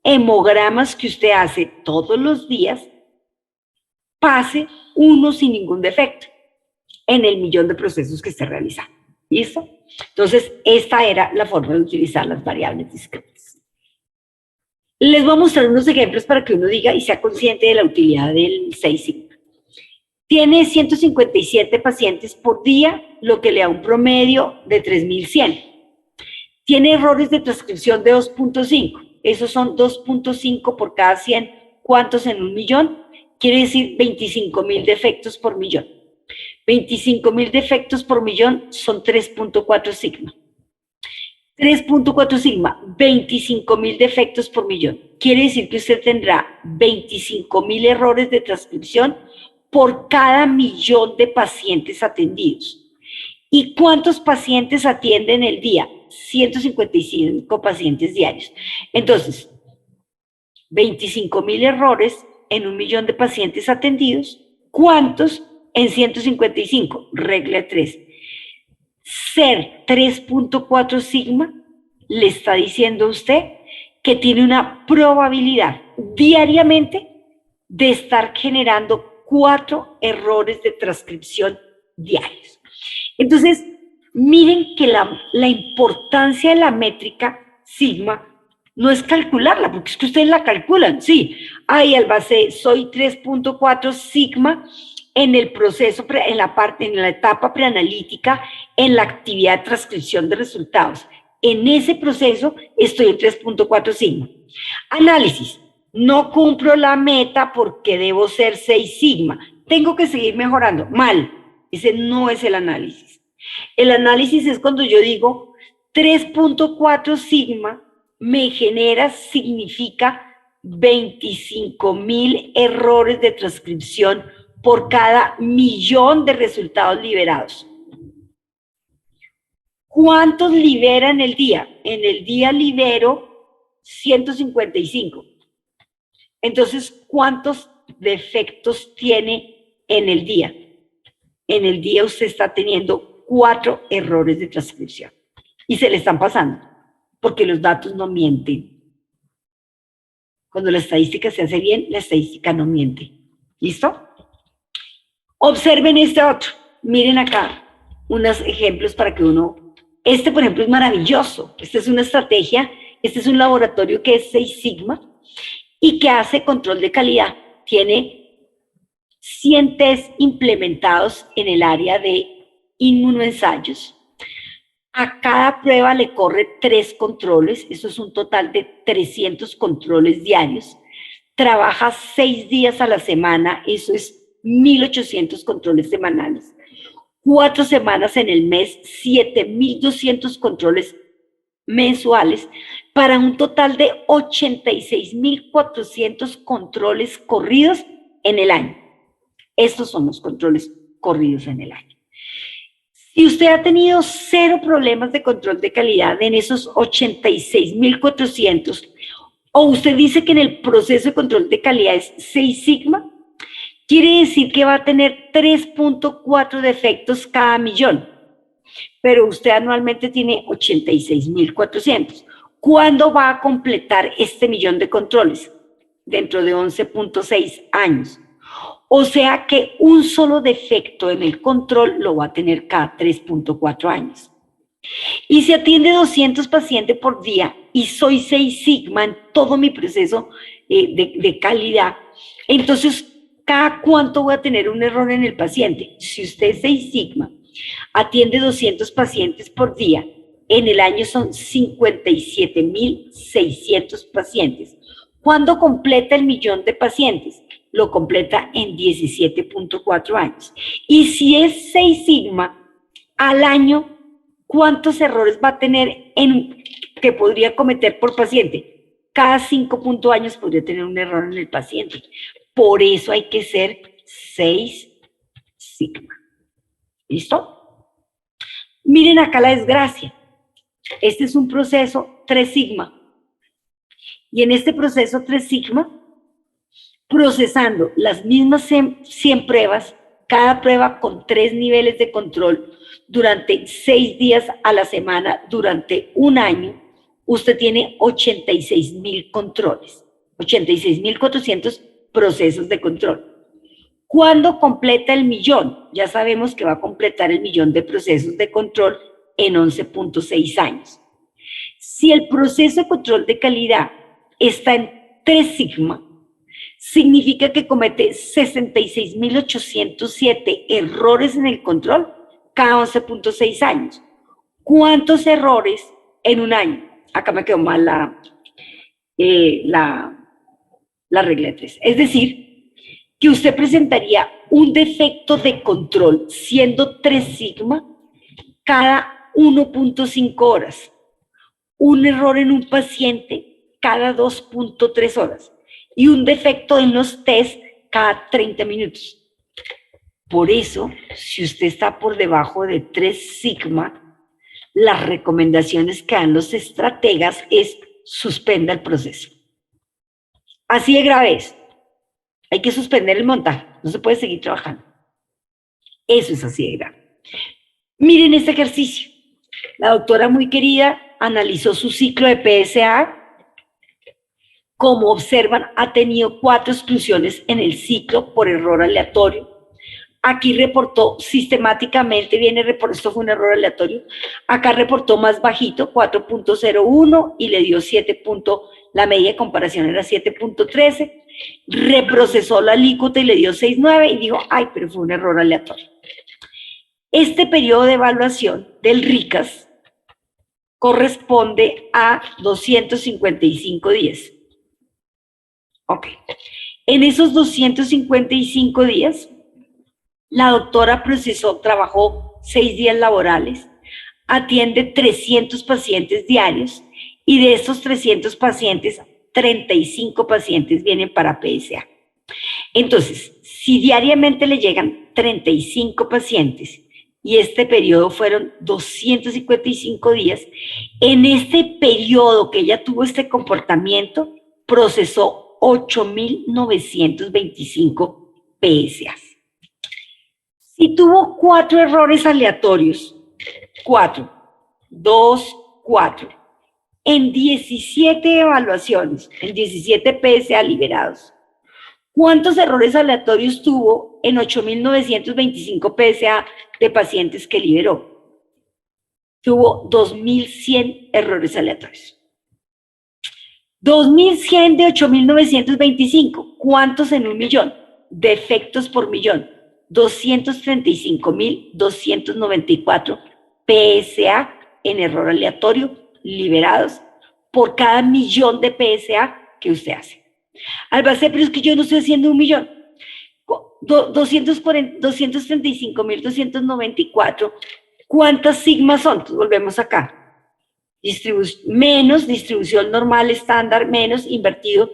hemogramas que usted hace todos los días pase uno sin ningún defecto en el millón de procesos que esté realizando. ¿Listo? Entonces, esta era la forma de utilizar las variables discretas. Les voy a mostrar unos ejemplos para que uno diga y sea consciente de la utilidad del 6 sigma. Tiene 157 pacientes por día, lo que le da un promedio de 3.100. Tiene errores de transcripción de 2.5. Esos son 2.5 por cada 100. ¿Cuántos en un millón? Quiere decir 25.000 defectos por millón. 25.000 defectos por millón son 3.4 sigma. 3.4 sigma, 25.000 defectos por millón. Quiere decir que usted tendrá 25.000 errores de transcripción por cada millón de pacientes atendidos. ¿Y cuántos pacientes atienden el día? 155 pacientes diarios. Entonces, 25.000 errores en un millón de pacientes atendidos. ¿Cuántos en 155? Regla 3. Ser 3.4 sigma le está diciendo a usted que tiene una probabilidad diariamente de estar generando 4 errores de transcripción diarios. Entonces, miren que la importancia de la métrica sigma no es calcularla, porque es que ustedes la calculan, sí. Ay, Albacé, soy 3.4 sigma en el proceso, en la etapa preanalítica, en la actividad de transcripción de resultados. En ese proceso estoy en 3.4 sigma. Análisis. No cumplo la meta porque debo ser 6 sigma. Tengo que seguir mejorando. Mal. Ese no es el análisis. El análisis es cuando yo digo 3.4 sigma me genera, significa 25.000 errores de transcripción por cada millón de resultados liberados. ¿Cuántos libera en el día? En el día libero 155. Entonces, ¿cuántos defectos tiene en el día? En el día usted está teniendo 4 errores de transcripción y se le están pasando porque los datos no mienten. Cuando la estadística se hace bien, la estadística no miente. ¿Listo? Observen este otro. Miren acá unos ejemplos para que uno... Este, por ejemplo, es maravilloso. Esta es una estrategia, este es un laboratorio que es 6 sigma y que hace control de calidad. Tiene 100 test implementados en el área de inmunoensayos. A cada prueba le corre 3 controles, eso es un total de 300 controles diarios. Trabaja 6 días a la semana, eso es 1.800 controles semanales. 4 semanas en el mes, 7.200 controles mensuales, para un total de 86.400 controles corridos en el año. Estos son los controles corridos en el año. Si usted ha tenido 0 problemas de control de calidad en esos 86.400, o usted dice que en el proceso de control de calidad es 6 sigma, quiere decir que va a tener 3.4 defectos cada millón, pero usted anualmente tiene 86.400. ¿Cuándo va a completar este millón de controles? Dentro de 11.6 años. O sea que un solo defecto en el control lo va a tener cada 3.4 años. Y si atiende 200 pacientes por día y soy 6 sigma en todo mi proceso de calidad, entonces, ¿cada cuánto voy a tener un error en el paciente? Si usted es 6 sigma, atiende 200 pacientes por día, en el año son 57.600 pacientes. ¿Cuándo completa el millón de pacientes? Lo completa en 17.4 años. Y si es 6 sigma, al año, ¿cuántos errores va a tener que podría cometer por paciente? Cada 5 años podría tener un error en el paciente. Por eso hay que ser 6 sigma. ¿Listo? Miren acá la desgracia. Este es un proceso 3 sigma. Y en este proceso 3 sigma, procesando las mismas 100 pruebas, cada prueba con 3 niveles de control durante 6 días a la semana, durante un año, usted tiene 86.000 controles, 86.400 procesos de control. ¿Cuándo completa el millón? Ya sabemos que va a completar el millón de procesos de control en 11.6 años. Si el proceso de control de calidad está en 3 sigma, significa que comete 66.807 errores en el control cada 11.6 años. ¿Cuántos errores en un año? Acá me quedó mal la regla de 3. Es decir, que usted presentaría un defecto de control siendo 3 sigma cada 1.5 horas. Un error en un paciente cada 2.3 horas. Y un defecto en los test cada 30 minutos. Por eso, si usted está por debajo de 3 sigma, las recomendaciones que dan los estrategas es suspenda el proceso. Así de grave es. Hay que suspender el montaje, no se puede seguir trabajando. Eso es así de grave. Miren este ejercicio. La doctora muy querida analizó su ciclo de PSA. Como observan, ha tenido 4 exclusiones en el ciclo por error aleatorio. Aquí reportó sistemáticamente, esto fue un error aleatorio. Acá reportó más bajito, 4.01 y le dio 7. La media de comparación era 7.13. Reprocesó la alícuota y le dio 6.9 y dijo, ay, pero fue un error aleatorio. Este periodo de evaluación del RICAS corresponde a 255 días. Ok. En esos 255 días, la doctora trabajó 6 días laborales, atiende 300 pacientes diarios y de estos 300 pacientes, 35 pacientes vienen para PSA. Entonces, si diariamente le llegan 35 pacientes y este periodo fueron 255 días, en este periodo que ella tuvo este comportamiento, procesó 8.925 PSAs. Si tuvo 4 errores aleatorios, 4, 2, 4, en 17 evaluaciones, en 17 PSA liberados, ¿cuántos errores aleatorios tuvo en 8.925 PSA de pacientes que liberó? Tuvo 2.100 errores aleatorios. 2.100 de 8.925, ¿cuántos en un millón? Defectos por millón, 235.294 PSA en error aleatorio liberados por cada millón de PSA que usted hace. Albacete, pero es que yo no estoy haciendo un millón. 235.294, ¿cuántas sigmas son? Entonces volvemos acá. Menos distribución normal estándar, menos invertido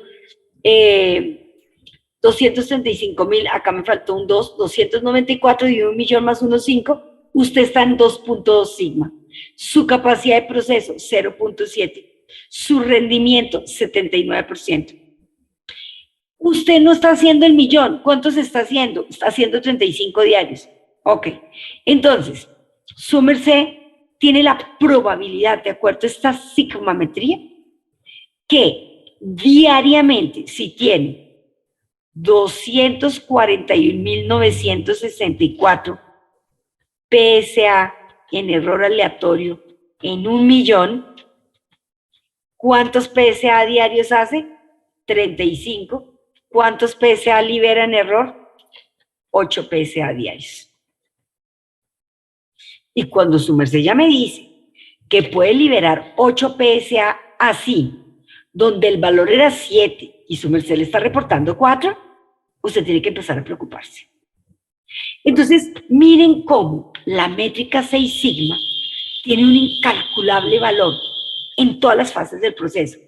235.000, acá me faltó un 2, 294 dividido 1.000.000 más 1,5, usted está en 2.2 sigma. Su capacidad de proceso, 0.7. Su rendimiento, 79%. Usted no está haciendo el millón. ¿Cuántos está haciendo? Está haciendo 35 diarios. Ok. Entonces, su merced tiene la probabilidad, de acuerdo a esta sigmametría, que diariamente, si tiene 241.964 PSA en error aleatorio en 1.000.000, ¿cuántos PSA diarios hace? 35. ¿Cuántos PSA libera en error? 8 PSA diarios. Y cuando su merced ya me dice que puede liberar 8 PSA así, donde el valor era 7 y su merced le está reportando 4, usted tiene que empezar a preocuparse. Entonces, miren cómo la métrica 6 sigma tiene un incalculable valor en todas las fases del proceso,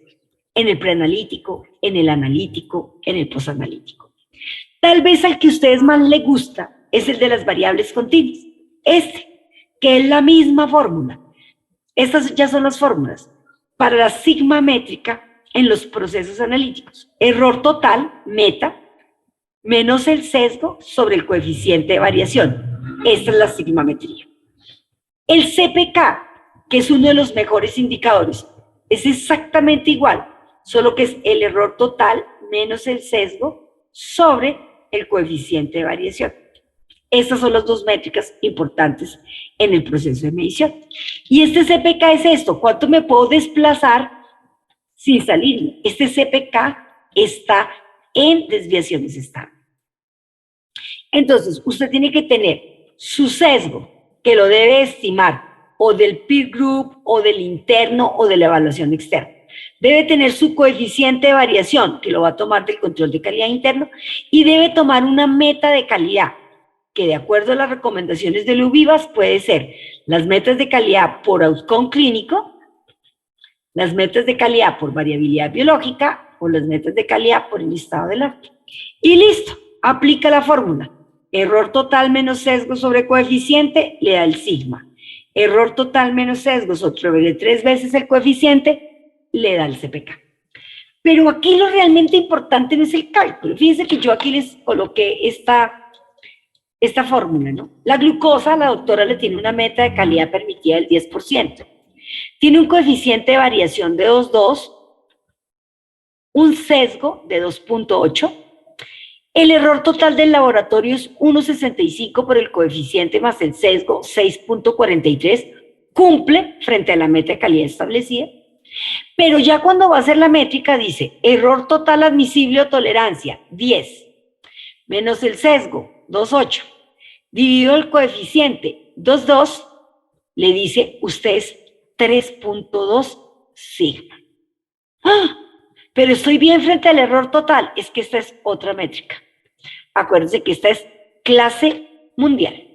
en el preanalítico, en el analítico, en el posanalítico. Tal vez al que a ustedes más les gusta es el de las variables continuas, que es la misma fórmula. Estas ya son las fórmulas para la sigma métrica en los procesos analíticos. Error total, meta, menos el sesgo sobre el coeficiente de variación. Esta es la sigmametría. El CPK, que es uno de los mejores indicadores, es exactamente igual, solo que es el error total menos el sesgo sobre el coeficiente de variación. Estas son las dos métricas importantes en el proceso de medición. Y este CPK es esto, ¿cuánto me puedo desplazar sin salirme? Este CPK está en desviaciones estables. Entonces, usted tiene que tener su sesgo, que lo debe estimar, o del peer group, o del interno, o de la evaluación externa. Debe tener su coeficiente de variación, que lo va a tomar del control de calidad interno, y debe tomar una meta de calidad, que de acuerdo a las recomendaciones del UVIVAS puede ser las metas de calidad por outcome clínico, las metas de calidad por variabilidad biológica, o las metas de calidad por el estado del arte. Y listo, aplica la fórmula. Error total menos sesgo sobre coeficiente le da el sigma. Error total menos sesgo sobre 3 veces el coeficiente le da el CPK. Pero aquí lo realmente importante no es el cálculo. Fíjense que yo aquí les coloqué esta fórmula, ¿no? La glucosa, la doctora le tiene una meta de calidad permitida del 10%. Tiene un coeficiente de variación de 2,2, un sesgo de 2,8. El error total del laboratorio es 1,65 por el coeficiente más el sesgo 6,43. Cumple frente a la meta de calidad establecida. Pero ya cuando va a hacer la métrica dice error total admisible o tolerancia 10 menos el sesgo 2,8 dividido el coeficiente 2,2 le dice usted es 3.2 sigma. ¡Ah! Pero estoy bien frente al error total. Es que esta es otra métrica. Acuérdense que esta es clase mundial.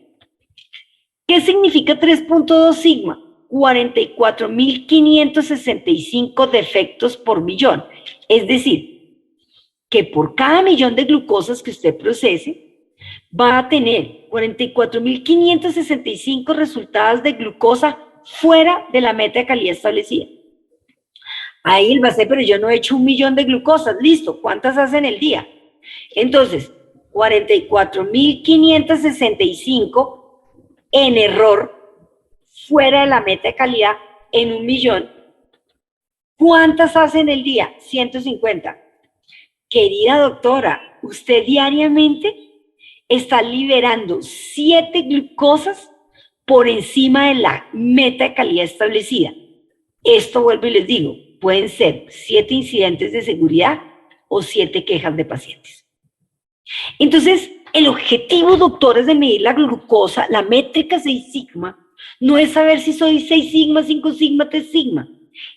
¿Qué significa 3.2 sigma? 44.565 defectos por millón. Es decir, que por cada millón de glucosas que usted procese, va a tener 44.565 resultados de glucosa fuera de la meta de calidad establecida. Ahí él va a decir, pero yo no he hecho 1.000.000 de glucosas. Listo, ¿cuántas hacen el día? Entonces, 44.565 en error fuera de la meta de calidad en 1.000.000. ¿Cuántas hacen el día? 150. Querida doctora, usted diariamente está liberando 7 glucosas por encima de la meta de calidad establecida. Esto vuelvo y les digo, pueden ser 7 incidentes de seguridad o 7 quejas de pacientes. Entonces, el objetivo, doctores, de medir la glucosa, la métrica 6 sigma, no es saber si soy 6 sigma, 5 sigma, 3 sigma.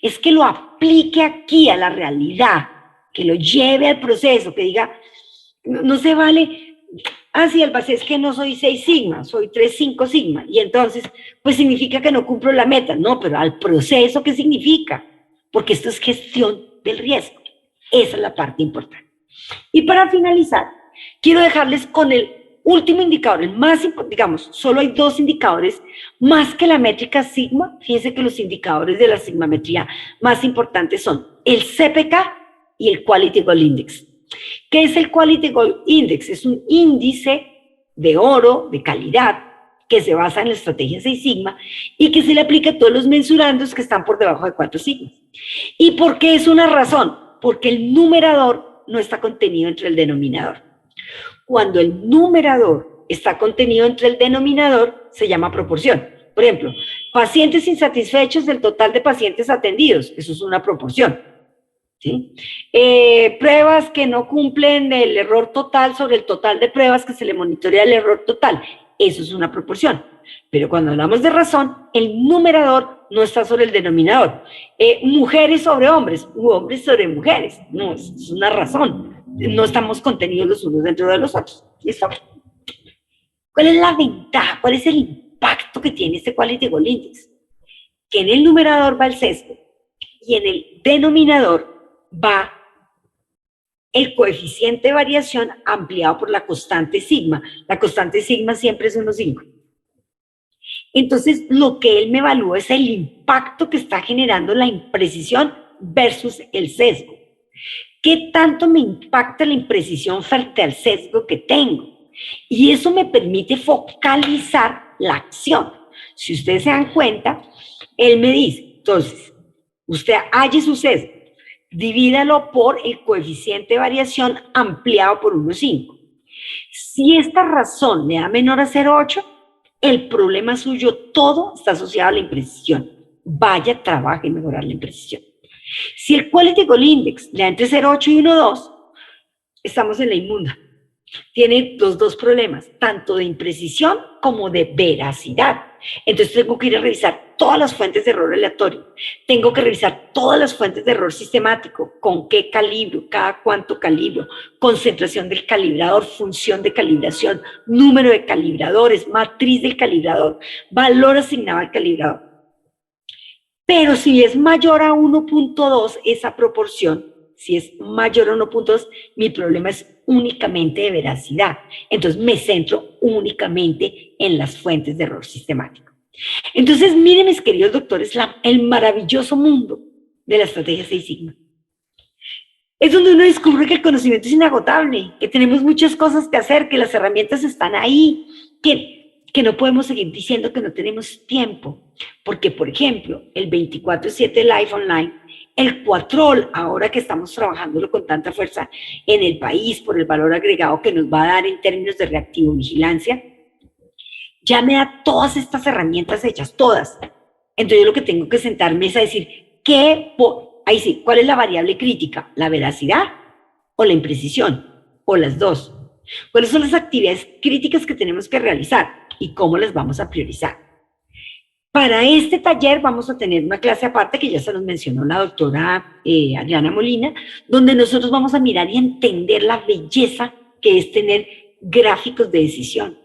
Es que lo aplique aquí a la realidad, que lo lleve al proceso, que diga, no se vale, sí, Alba, es que no soy 6 sigma, soy 3, 5 sigma. Y entonces, pues significa que no cumplo la meta. No, pero al proceso, ¿qué significa? Porque esto es gestión del riesgo. Esa es la parte importante. Y para finalizar, quiero dejarles con el último indicador, el más importante, digamos, solo hay 2 indicadores más que la métrica sigma. Fíjense que los indicadores de la sigmametría más importantes son el CPK y el Quality Goal Index. ¿Qué es el Quality Goal Index? Es un índice de oro, de calidad, que se basa en la estrategia 6 sigma y que se le aplica a todos los mensurandos que están por debajo de 4 sigmas. ¿Y por qué es una razón? Porque el numerador no está contenido entre el denominador. Cuando el numerador está contenido entre el denominador, se llama proporción. Por ejemplo, pacientes insatisfechos del total de pacientes atendidos, eso es una proporción. ¿Sí? Pruebas que no cumplen el error total sobre el total de pruebas que se le monitorea el error total, eso es una proporción. Pero cuando hablamos de razón, el numerador no está sobre el denominador. Mujeres sobre hombres, u hombres sobre mujeres, no, es una razón. No estamos contenidos los unos dentro de los otros. ¿Listo? ¿Cuál es la ventaja? ¿Cuál es el impacto que tiene este Quality Goal Index? Que en el numerador va el sesgo y en el denominador va el coeficiente de variación ampliado por la constante sigma. La constante sigma siempre es 1,5. Entonces, lo que él me evalúa es el impacto que está generando la imprecisión versus el sesgo. ¿Qué tanto me impacta la imprecisión frente al sesgo que tengo? Y eso me permite focalizar la acción. Si ustedes se dan cuenta, él me dice, entonces, usted halle su sesgo, divídalo por el coeficiente de variación ampliado por 1,5. Si esta razón le da menor a 0,8, el problema suyo todo está asociado a la imprecisión. Vaya, trabaje en mejorar la imprecisión. Si el Quality Goal Index le da entre 0,8 y 1,2, estamos en la inmunda. Tiene los 2 problemas, tanto de imprecisión como de veracidad. Entonces tengo que ir a revisar todas las fuentes de error aleatorio. Tengo que revisar todas las fuentes de error sistemático. ¿Con qué calibro? ¿Cada cuánto calibro? Concentración del calibrador, función de calibración, número de calibradores, matriz del calibrador, valor asignado al calibrador. Pero si es mayor a 1,2 esa proporción, si es mayor a 1,2, mi problema es únicamente de veracidad. Entonces me centro únicamente en las fuentes de error sistemático. Entonces, miren, mis queridos doctores, el maravilloso mundo de la estrategia 6 sigma. Es donde uno descubre que el conocimiento es inagotable, que tenemos muchas cosas que hacer, que las herramientas están ahí, que no podemos seguir diciendo que no tenemos tiempo. Porque, por ejemplo, el 24/7 Live Online, el Cuatrol, ahora que estamos trabajándolo con tanta fuerza en el país por el valor agregado que nos va a dar en términos de reactivo vigilancia, ya me da todas estas herramientas hechas, todas. Entonces yo lo que tengo que sentarme es a decir, ahí sí, ¿cuál es la variable crítica? ¿La veracidad o la imprecisión? ¿O las dos? ¿Cuáles son las actividades críticas que tenemos que realizar? ¿Y cómo las vamos a priorizar? Para este taller vamos a tener una clase aparte que ya se nos mencionó la doctora Adriana Molina, donde nosotros vamos a mirar y entender la belleza que es tener gráficos de decisión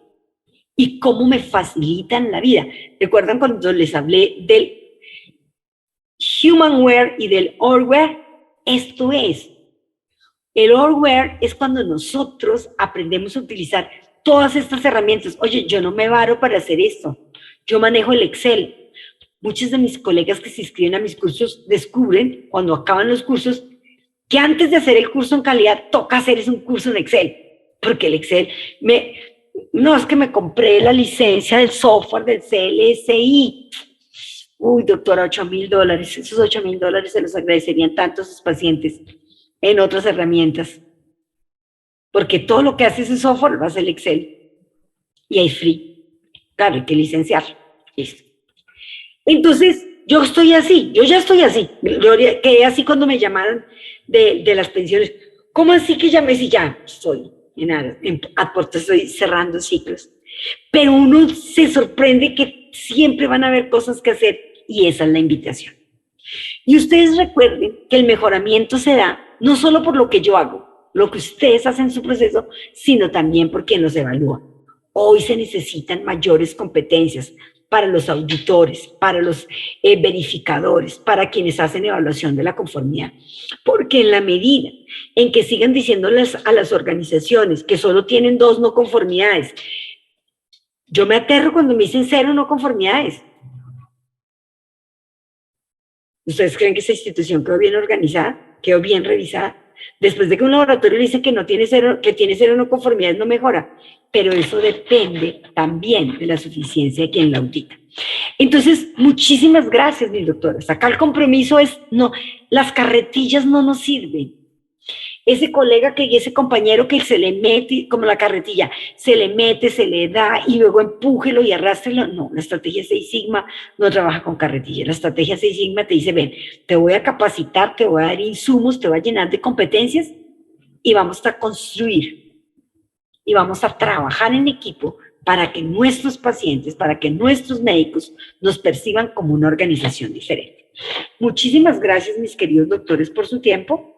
y cómo me facilitan la vida. ¿Recuerdan cuando les hablé del humanware y del orware? Esto es, el orware es cuando nosotros aprendemos a utilizar todas estas herramientas. Oye, yo no me varo para hacer esto. Yo manejo el Excel. Muchos de mis colegas que se inscriben a mis cursos descubren, cuando acaban los cursos, que antes de hacer el curso en calidad, toca hacer un curso en Excel. Porque el Excel, no es que me compré la licencia del software del CLSI. Uy, doctora, $8,000. Esos $8,000 se los agradecerían tanto a sus pacientes en otras herramientas. Porque todo lo que hace ese software va a ser el Excel. Y hay free. Claro, hay que licenciar. Listo. Entonces, yo estoy así, yo ya estoy así. Yo quedé así cuando me llamaron de las pensiones. ¿Cómo así que llamé si ya estoy a puerto, estoy cerrando ciclos? Pero uno se sorprende que siempre van a haber cosas que hacer y esa es la invitación. Y ustedes recuerden que el mejoramiento se da no solo por lo que yo hago, lo que ustedes hacen en su proceso, sino también por quien los evalúa. Hoy se necesitan mayores competencias, para los auditores, para los verificadores, para quienes hacen evaluación de la conformidad. Porque en la medida en que sigan diciéndoles a las organizaciones que solo tienen 2 no conformidades, yo me aterro cuando me dicen 0 no conformidades. ¿Ustedes creen que esa institución quedó bien organizada? ¿Quedó bien revisada? Después de que un laboratorio le dice que tiene 0 no conformidades, no mejora. Pero eso depende también de la suficiencia de quien la audita. Entonces, muchísimas gracias, mis doctoras. Acá el compromiso es, no, las carretillas no nos sirven. Ese colega y ese compañero que se le mete, como la carretilla, se le mete, se le da y luego empújelo y arrástrelo. No, la estrategia 6 Sigma no trabaja con carretilla. La estrategia 6 Sigma te dice, ven, te voy a capacitar, te voy a dar insumos, te voy a llenar de competencias y vamos a construir y vamos a trabajar en equipo para que nuestros pacientes, para que nuestros médicos nos perciban como una organización diferente. Muchísimas gracias, mis queridos doctores, por su tiempo.